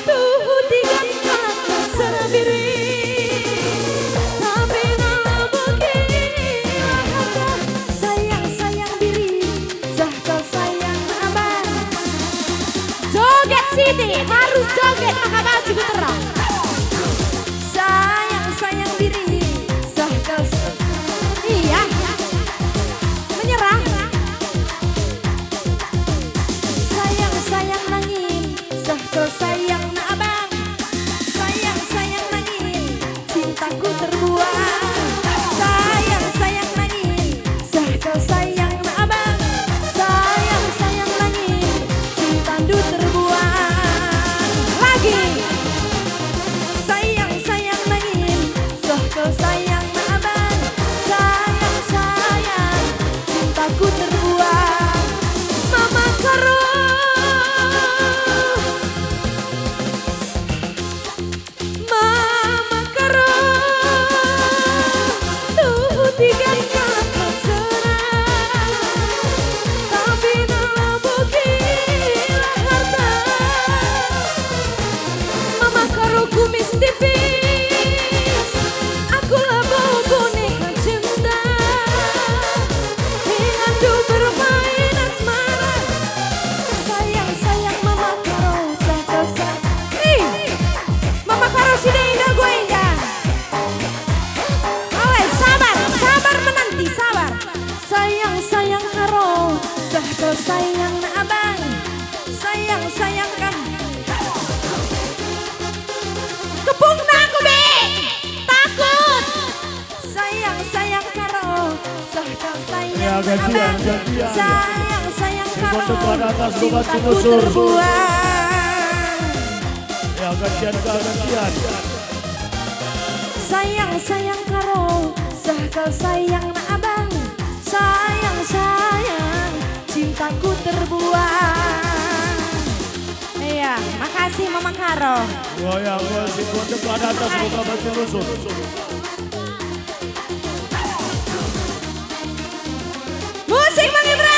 tuh tiga kalak mesra biri, tapi begini sayang biri, sah kau sayang abang. Joget Siti, harus joget maka baju terang. Sayang diri, sah kau iya, menyerah. Sayang nangin, sah kau sayang na abang. Sayang nangin, cintaku terbuang. Sayang nangin, sah kau sayang na abang. Sayang nangin, cintandu terbuang. Lagi. Sayang nangin, sah kau sayang na abang. Sayang, cintaku terbuang. Mama karo. Mama karo. Tuh tiga kalak mesra, tapi nabukilah harta. Mama karo kumis tipis, aku bawa boneka cinta. Ingatku bermain asmara. Sayang Mama karo, sah kau sayang. Mama karo sini indah gue indah. Awet sabar menanti sabar. Sayang karo, sah kau sayang na abang. Sayang kah. Kepung na aku be, takut. Sayang karo, sah kau sayang Ya, na gantian. abang. Sayang karo, depan atas, lupa cintaku cibusur. terbuang. Ya gantian. Sayang karo, sah kau sayang na abang. Sayang sayang cintaku terbuang. Iya, makasih Mama Karo. Goyang si kode ke atas buka batu lusuh. Musik Bang Ibran.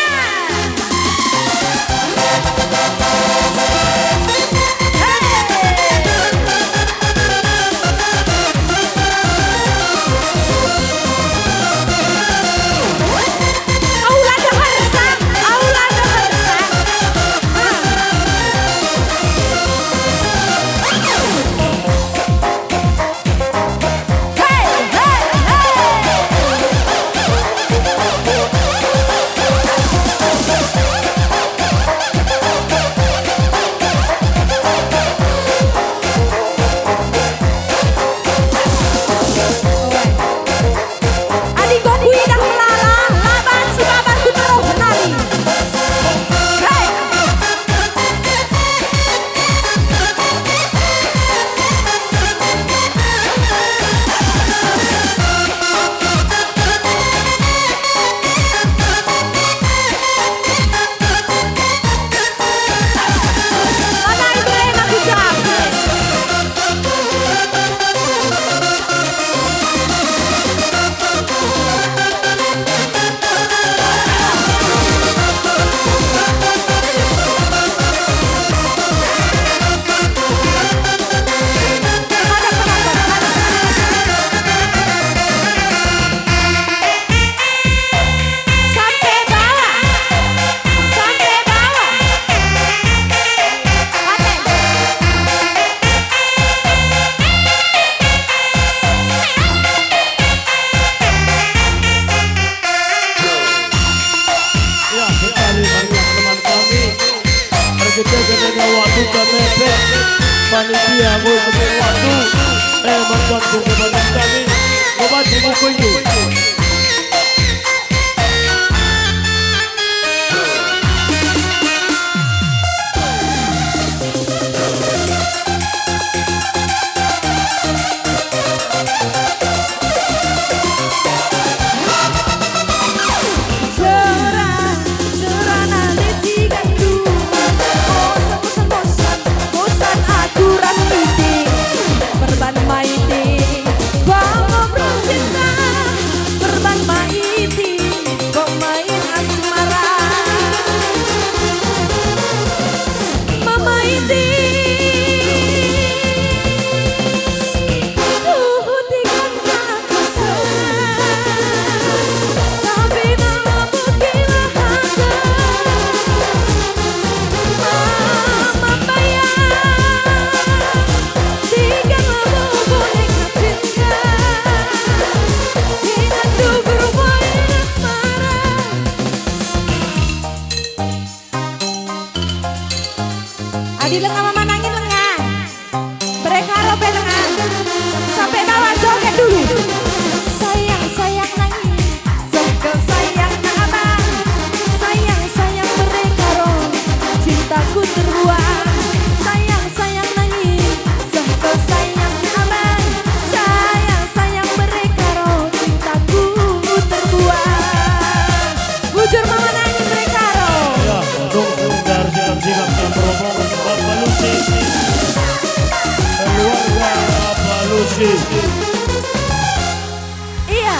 Panitia mau sebagai waktu mengganggu kepada kami membaca buku ini. Adi lengah mama nangin lengah. Mereka robe lengah. Sampai bawah joget dulu. Sayang sayang nangis. Songkel sayang abang. Sayang sayang mereka roh. Cintaku terbuang. Sayang sayang nangis. Songkel sayang abang. Sayang sayang mereka roh. Cintaku terbuang. Bujur mama nangis mereka roh. Ya, dong dari sikap yang berhubungan Bapak Lucy, keluarga Bapak Lucy. Iya,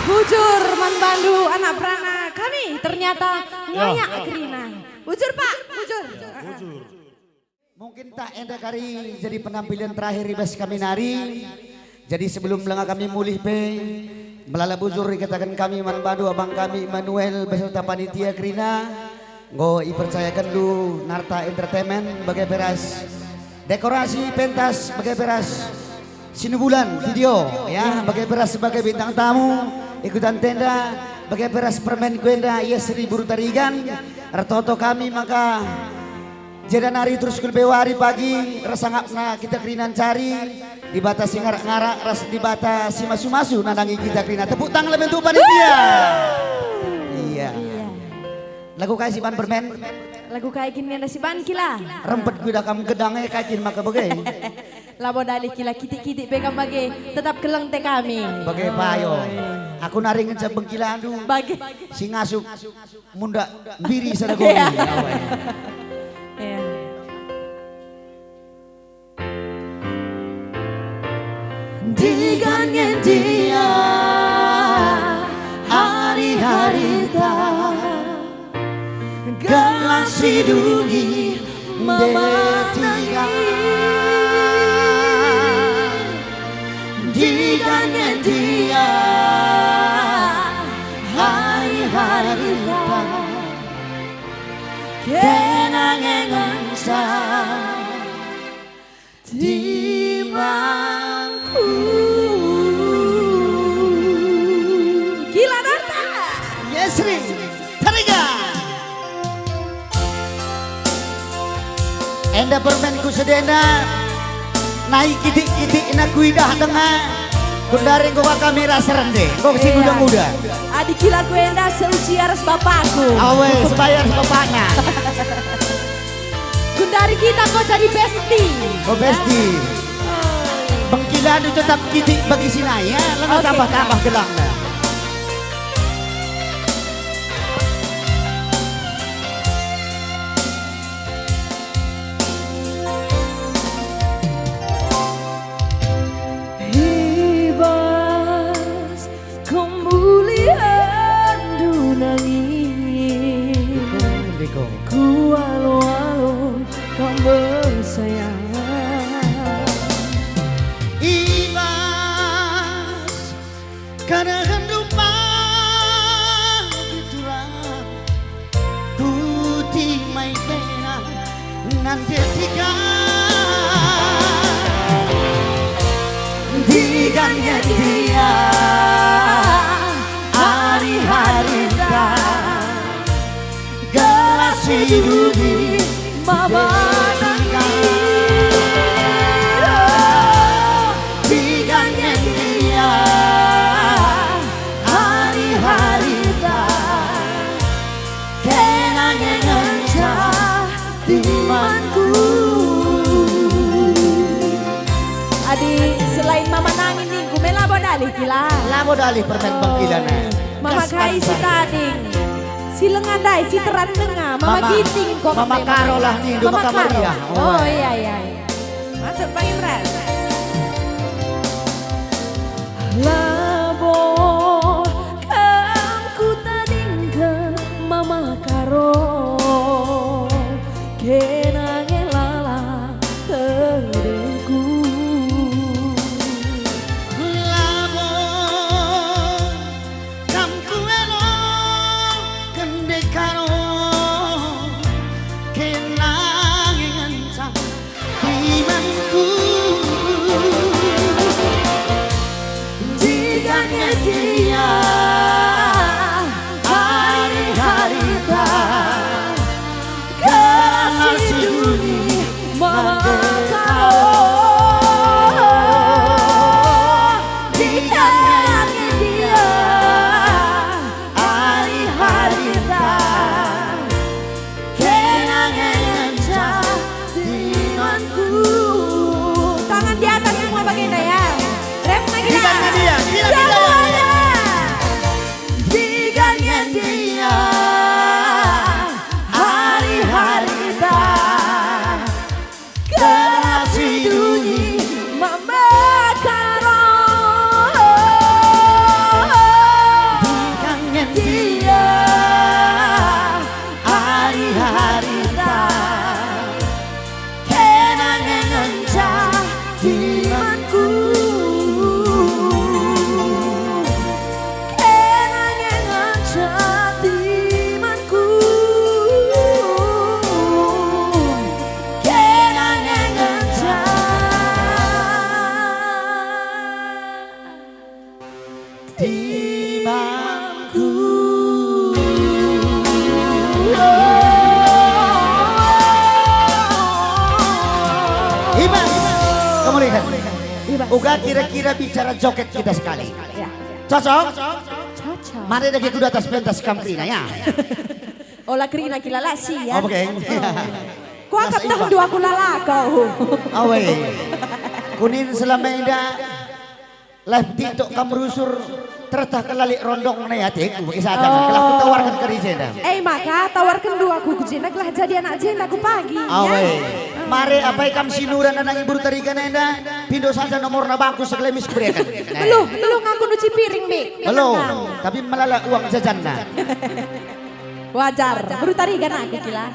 bujur manbandu anak perana kami ternyata ngayak kerina. Bujur Pak, bujur. Mungkin tak enda kari jadi penampilan terakhir ibas kami nari. Jadi sebelum lengah kami mulih pe melala bujur dikatakan kami manbadu abang kami Manuel beserta panitia Krina. Ngo ipercayakan du Narta Entertainment bagai beras dekorasi pentas bagai beras sinubulan video ya bagai beras sebagai bintang tamu ikutan tenda bagai beras permen kuenda ia 1000 tarigan retoto kami maka Jadan hari terus kulbewari pagi resangapna kita kerinan cari dibatasi ngarak-ngarak ras dibatasi masu-masu nandangi kita kerina tepuk tangan lebih untuk panitia. Iya. Lagu kasih ban permen. Lagu kayak gini ada si ban kila. Rempet gue dah kamu gedangnya kakin maka bagai. Labo dalih kila kitik-kitik pegang bagai tetap keleng te kami. Bagai payo. Aku naringin sa bengkilaan du. Bagi. Si ngasuk munda biri sa Iya. nagawin. Iya. Di ganyan dia hari-hari Gelang sidungi detiga Di ganyan dia hari-hari kenangan sa di mangku. Gila Darta. Yesri, tariga. Enda permenku sedena naik kitik-kitik na kuidah tengah. Kundaring kok kamera serende, kok si muda-muda. Adik gila ku enda seusia res bapakku. Awe, sebayar bapaknya. Gundari kita kok jadi bestie. Kok besti. Bengkilan itu tetap kitik bagi sinaya, lalu Oke. tambah-tambah gelangnya. Ibas kemuliaan dunangi ku alo-alo kau bersayang. Ibas karena hendupan itulah kuti mai kena nanti tiga diganya dia hari-hari gelas hidupi Mama diganya dia hari-hari kenangan timanku. Adi selain mama nangin nih, ku melabo dalih gila. Lamo dalih permen bangkilan. Mama kai si tading, si lengan dai, si teran tengah, mama giting kok. Mama Karo lah nih, do Mama Karo. Maria. Oh iya iya. Masuk Pak Imran. Labo kan ku tading ke Mama Karo, kenangan lala terengku. Dia hari-hari gelas siduni Mama Karo diganya dia hari-hari kenangan timanku. Tangan di atas semua baginda ya. Rep lagi Diganya dia, semuanya. diganya dia hari-hari gelas siduni Mama Karo diganya dia hari-hari kenangan timanku. kenangan jatimanku. Kenangan timanku. Ibas, kamu lihat. Ibas. Uga kira-kira bicara joget kita sekali. Ya. Cocok? Cocok. Mari lagi kuda atas pentas kamprina ya. Olah kerina kilala sih ya. Oh, oke. Ku angkat tahun dua aku lala kau. Awe. Kunin selama indah live TikTok kamu rusur tertah kelalik rondong na yatik, isa aja kalau aku tawarkan ke Rizena. Maka tawarkan dua aku ke jenda gelah jadi anak jenda aku pagi. Awe, mari apa ikam sinuran dan ibu tarikan enda, pindo saja nomor na bangku sekelemis berikan. Belum aku nuci piring Mi. Belum, tapi melala uang jajan na. Wajar, baru tarikan aku gila.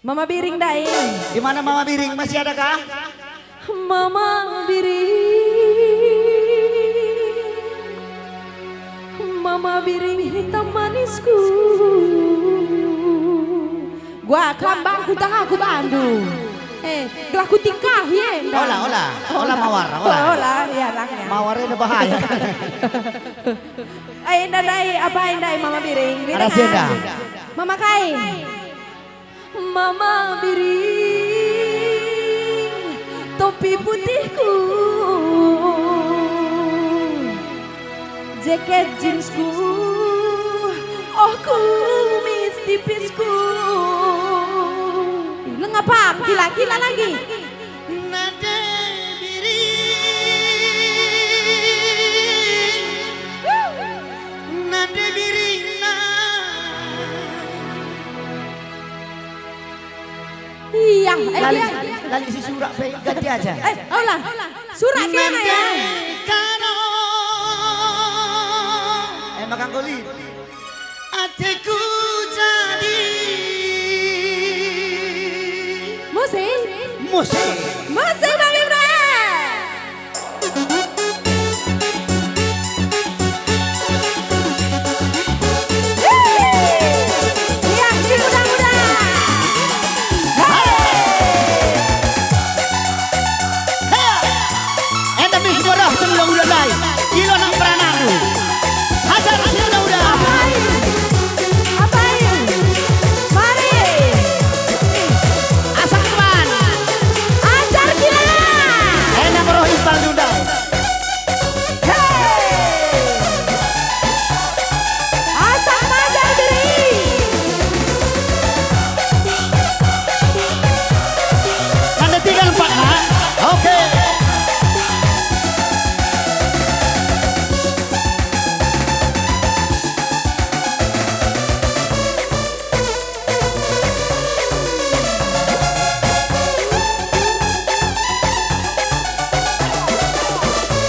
Mama Biring dai. Di mana Mama Biring masih ada kah? Mama Biring. Mama Biring hitam manisku. Gua kambang ku tengah ku Bandung. Gelah ku tingkah ya. Ola mawar, Ola, ya raknya. Mawar ada bahaya. Indai apa indai Mama Biring? Ada jenda. Mama Kai. Mama Biring, topi putihku, jaket jeansku, oh kumis tipisku. Lengapam, gila lagi. Nade biring, nade biring na. Iya, Lali si surak pe ganti aja. olah, surat kena ya. Makan kulit. Hatiku jadi Musik Bang Ibrahim. Reaksi muda-muda. Enda bis bodoh sebelum udah naik. Kilo nang perananu. Hajar si udah. Apain? Mari. Asal teman. Ajar gila. Enda boroh ispal udah. Asal majar diri. Tanda 3 4 ha. Oke.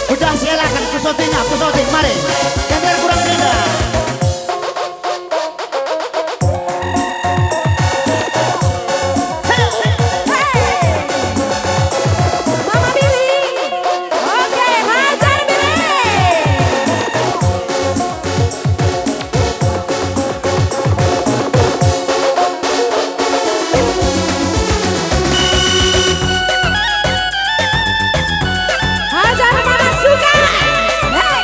Udah silakan kusoting, mari. Yang biar kurang beda. Mama Billy. Oke, hajar Billy. Hajar Mama suka. Hey.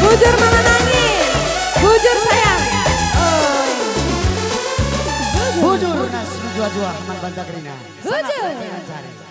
Bujur mama nangis. Bujur sayang. Oh. Bujur nas menjua-jua man banta gerina. Bujur. Cari.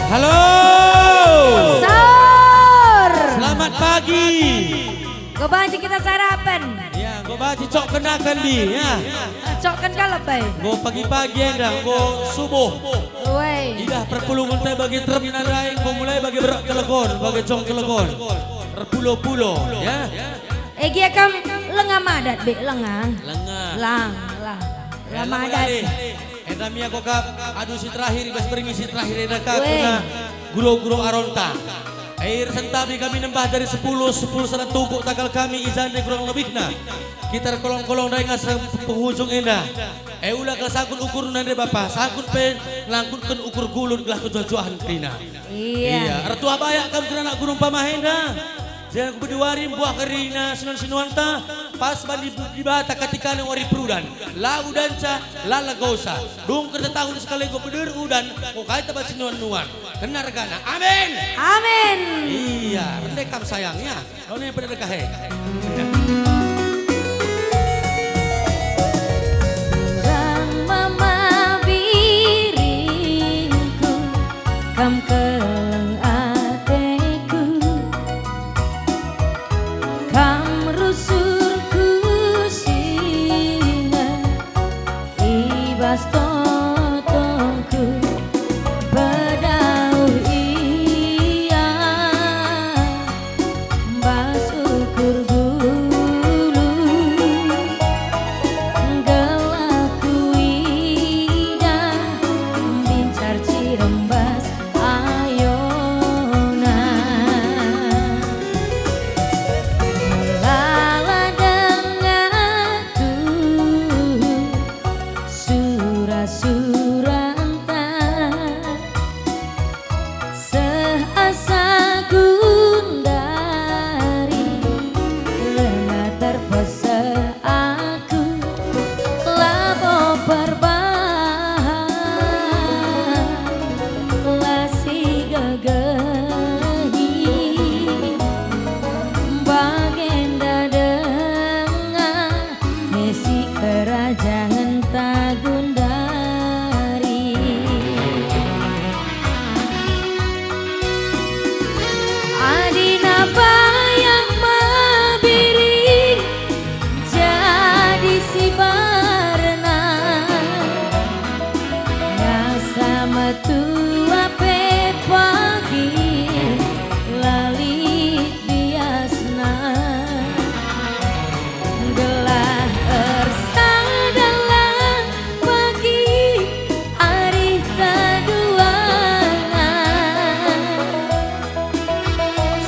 Halo. Sahur. Selamat pagi. Kau banci kita sarapan. Ya, gue baca cok kenakan di ya. Cokkan kalau bay. Gue pagi-pagi dah, gue subuh. Woi. Idah perpulungan teh bagi terminal lain, gue mulai bagi berak kelegon, bagi cong kelegon. Perpulo-pulo, ya. Egi akam lengah madat be lengah. Lengah. Lang. Madat. Edami aku kap, aduh si terakhir, ibas berimisi terakhir edakap, Weh. kuna guru-guru aronta. Air sentabi kami nembah dari 10 sana tuguk takal kami izane kurang lebih nah. Kita kolong-kolong dari ngasang penghujung endah. Ulah kalau sangkut ukur nande bapak, sangkut pen langkutkan ukur gulun gelah kejual-jualan krina. Iya. Artua bayak kam kena nak gunung Pamahenda. Jangan aku berduarin buah kerina sinuan-sinuanta pas bandi di bata ketika yang wari perudan. La udanca, la lagosa. Dung kerja tahun sekali gue beder udan, kok kaya tempat sinuan-nuan. Kena regana, amin. Amin. Iya, rendekam sayangnya. Lo nih pada dekahe. Kurang mama biringku, kam keleng ateku, kam rusurku singa, ibas totoku, bedauh iya, basukur gulu, gelaku ida, bincar cirembas ayona. Lala dengatu surah-suranta seasa gundari lena terpesa aku labo perbahan lasi gegehi bagenda dengan mesi kerajaan Tagundari. Adina bayang mabiring jadi si barna ngasa metua pe pagi lali biasna gelah ersa dalam pagi ari kaduangan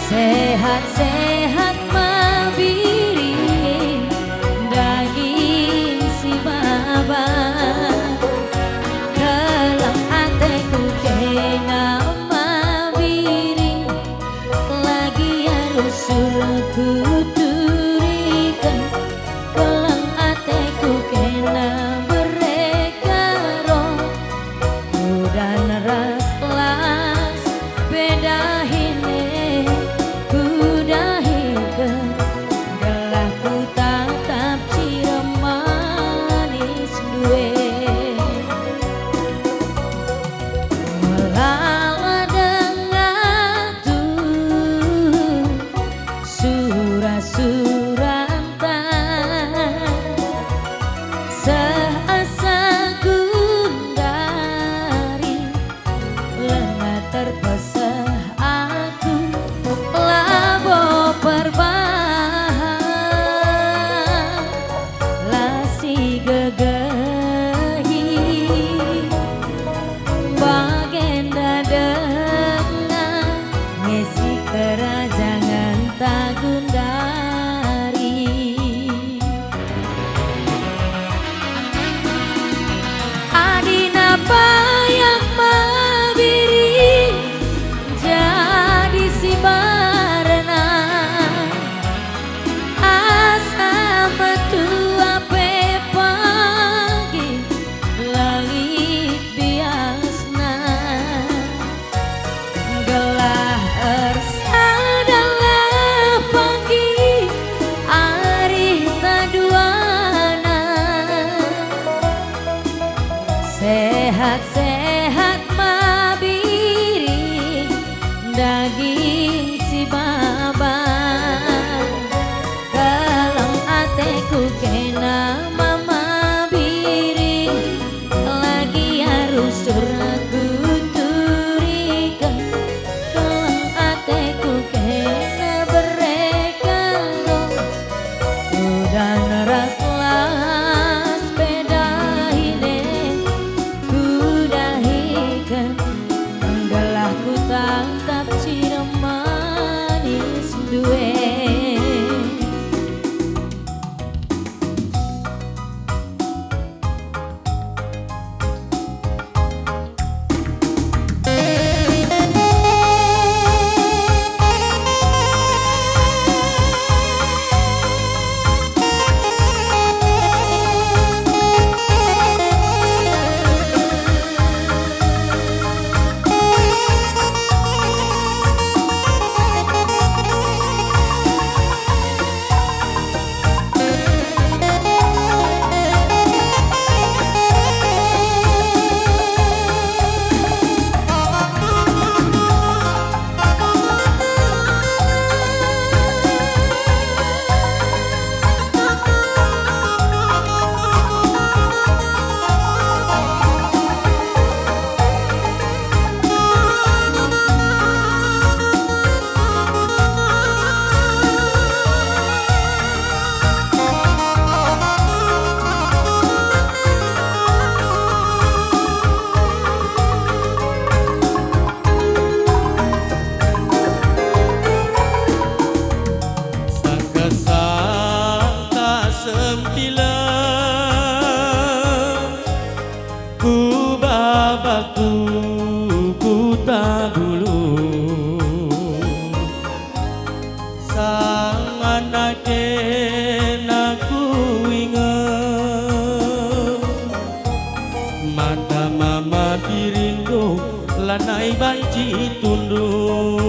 sehat-sehat mabiring daging si baba kelang ateku kena mabiring lagi harus surku turikan kelang ateku kena berekaro udan ras las bedahine kudahikan gelah ku tatap ciremanis duwe kaken aku inget mata mama pirindu lanai banci tunduk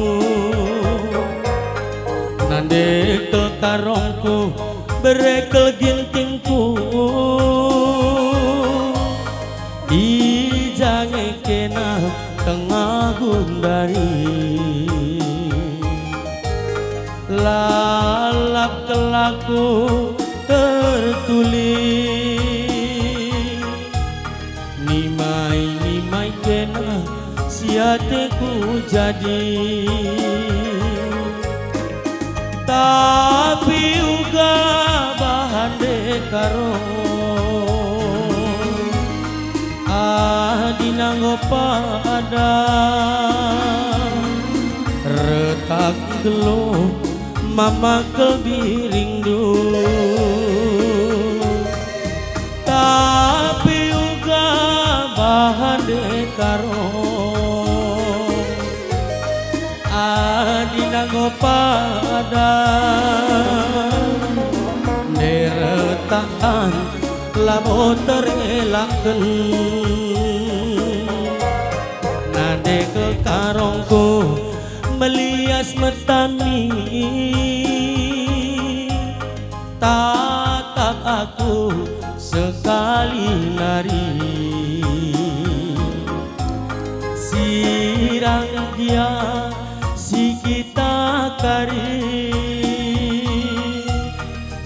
nande ke karongku berekel gintingku ijange kena tengah gundari lalap kelaku tertulis nimai kena siateku jadi tapi uga bahan dekaro adinanggo pada retak gelo mama kebiringdu tapi uga bahan dekaro adinanggo pada deretakan labo terelakkan nade ke karongku melias metani tatap aku sekali lari sirang dia si kita kari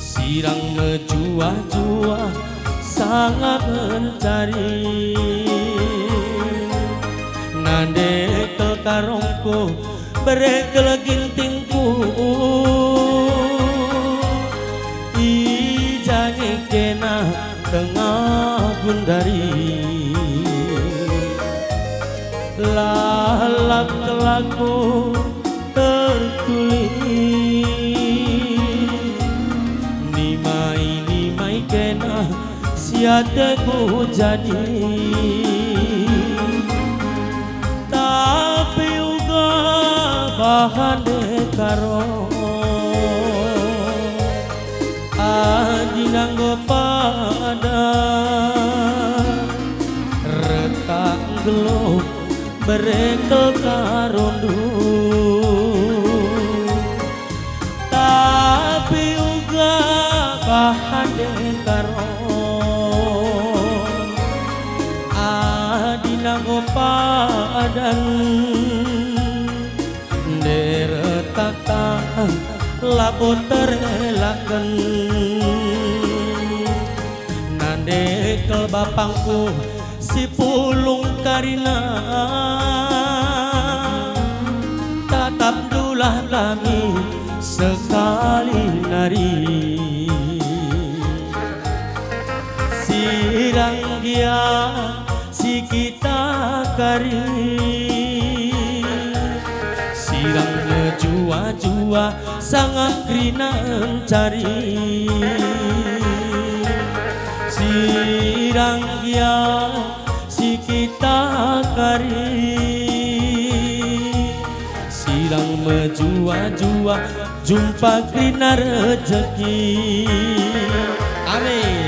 sirang menjua-jua sangat mencari nande ke karongku berekel gintingku ijane kena tengah gundari lalap kelaku tertulis nimai kena siateku jadi tapi uga bahan dekaro adinanggo pada retak gelo berekel karondu tapi uga bahan dekaro adinanggo padan deretatan labo terelakkan nande ke bapangku si pulung karina tatap dulah kami sekali nari sirang dia si kita kari sirang ngejua-jua sangat krina mencari sirang dia si kita kari sirang menjua-jua jumpa krina rezeki amin.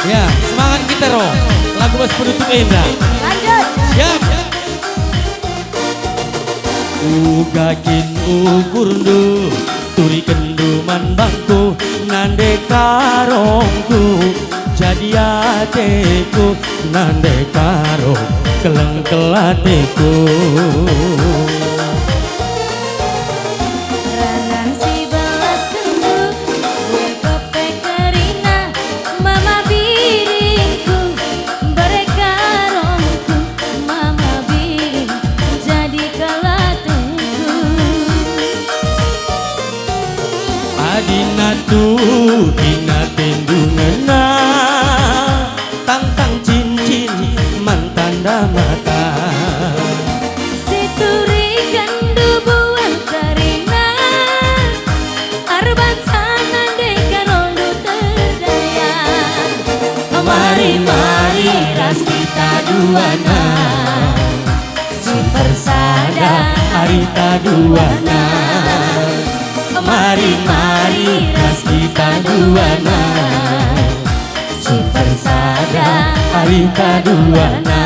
Ya, semangat kita roh. Lagu mas penutup indah. Lanjut. Siap. Ugakin ukurdu, turi kenduman bangku, nande karongku, jadi ateku, nande karong. keleng kelateku. Ranan si belas kendu gue kepe kerina mama biringku berkarongku mama biring jadi kelateku. Adina tu dina tendungena tang-tang cincin mantanda mata. Situri kandu buang karina arban sana dekarondu terdaya. Mari-mari ras kita duana, si persada harita duana. Mari-mari ras kita duana, si persada harita duana.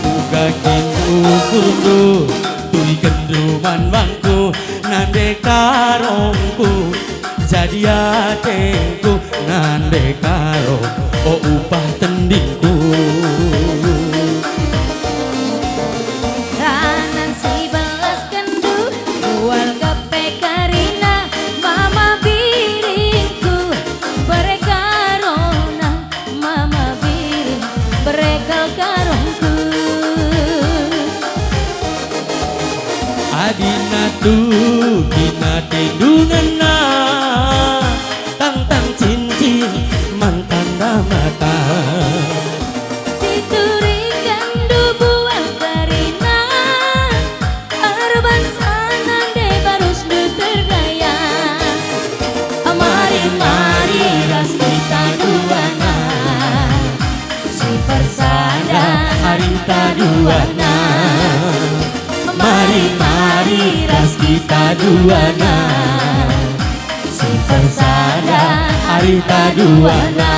Ugakin ukurdu tuli kenduman bangku nande karongku jadi atengku nande karong oh upah tendingku. Ranan si belas kendu bual kepe karina mama biringku berkarona mama biring beregal karongku. Adina tu dina tendungena tang-tang cincin mantanda mata. Situri kandu buang karina arban sana de barus du terdaya. Mari-mari ras kita duana, si persada harita duana. Mari-mari ras kita duana, si persada harita duana.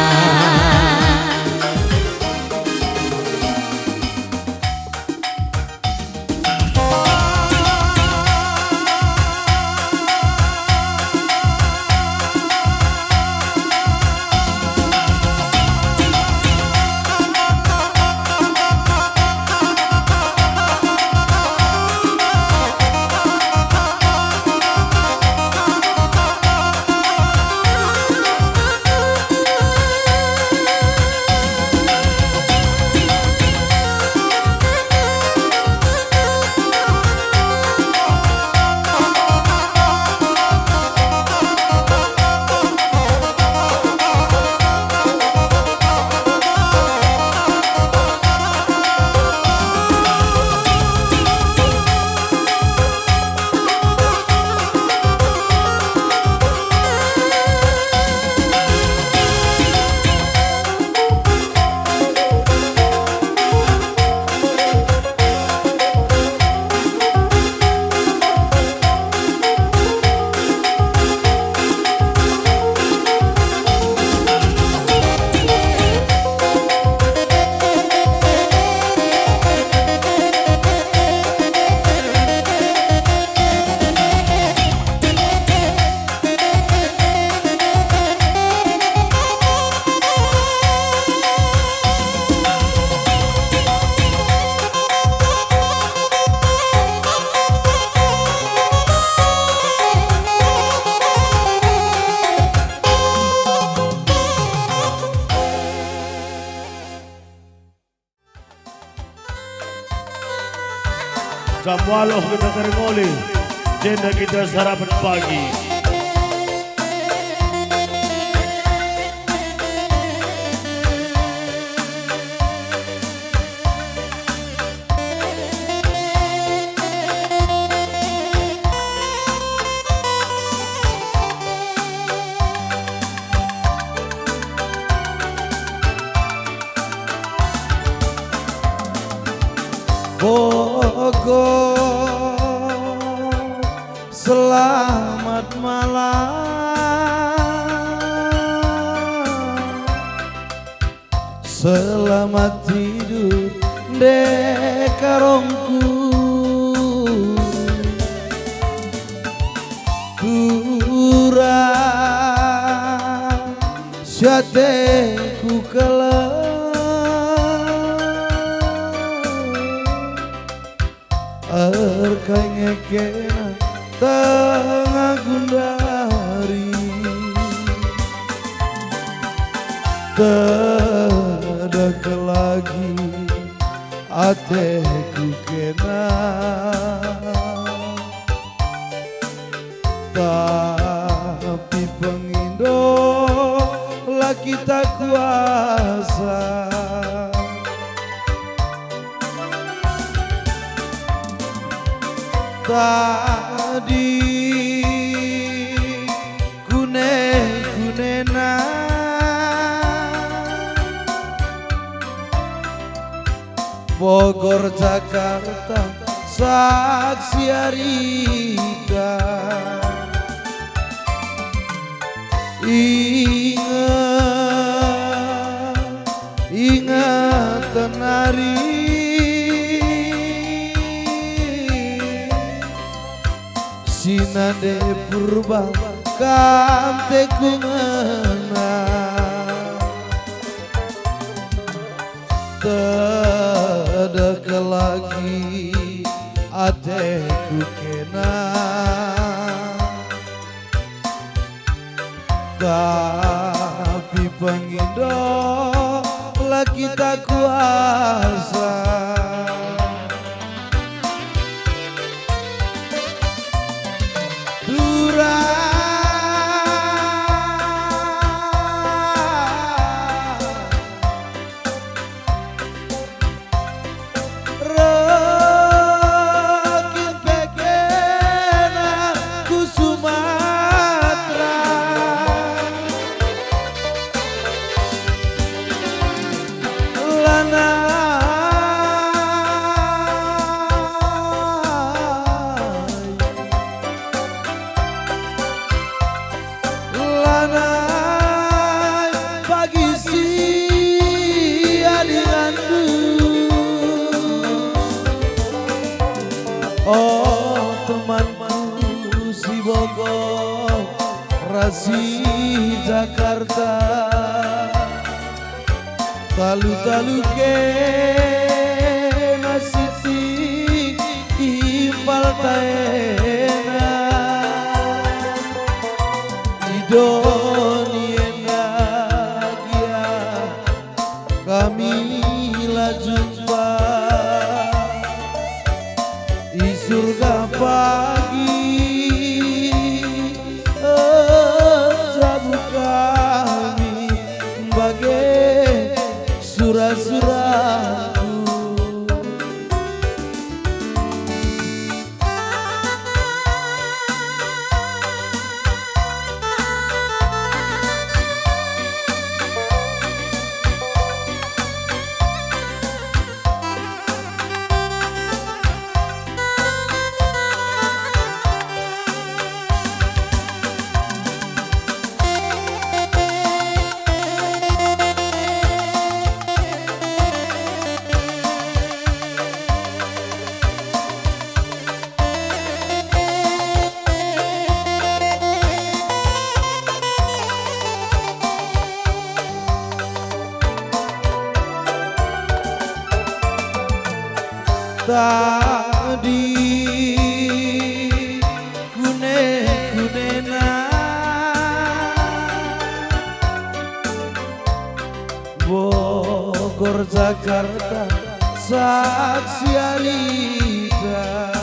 Samwaloh kita keringoli, jenda kita sarapan pagi. Bogor, selamat malam, selamat tidur dekarongku, turang syateku kelak Sedek lagi ateku kena, tapi pengindo laki tak kuasa. Tadi kunena Bogor Jakarta saksi harika, ingat tenari sinande purba kante kungena, tedek lagi ateku kena, tapi pengindo lagi tak kuasa. Oh temanku si Bogor, Rasi Jakarta, talu-talu ke nasiti impal taena, idoniena gia kami la jumpa di surga pagi, jabu kami bagai surah-surahku. Tadi kunena Bogor Jakarta saksi alida,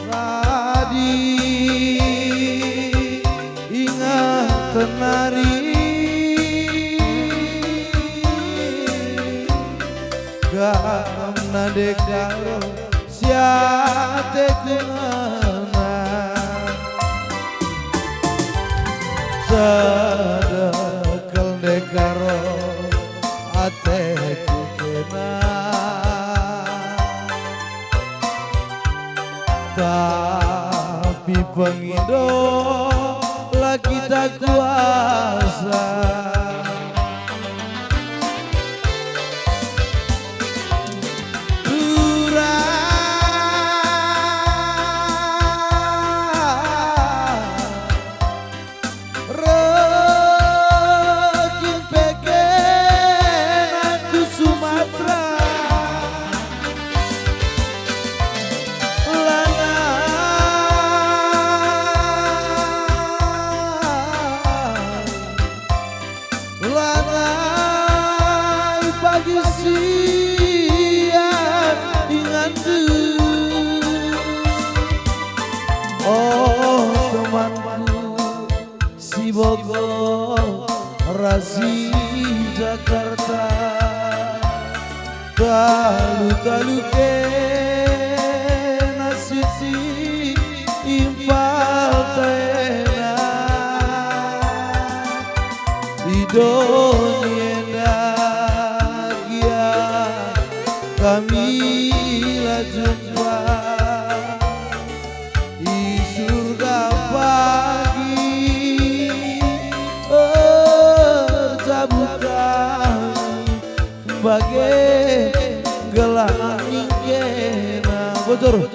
tadi ingat tenari gamna dekaro siate kemana, sedekel dekaro ateku kena, tapi pengindo lagi tak kuasa. sia-sia ingatku. Oh temanku si Bogor Rasi Jakarta talu ke nasisi impal tena idonienda gia kami la jumpa di surga pagi terbuka bagai gelang ingkena bocor.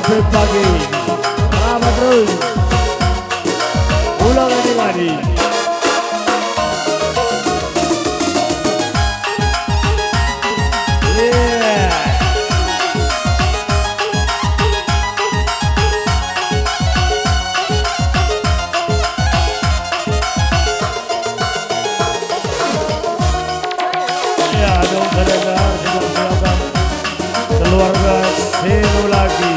sampai pagi. Apa terus? Ulang lagi. Keluarga Seno lagi.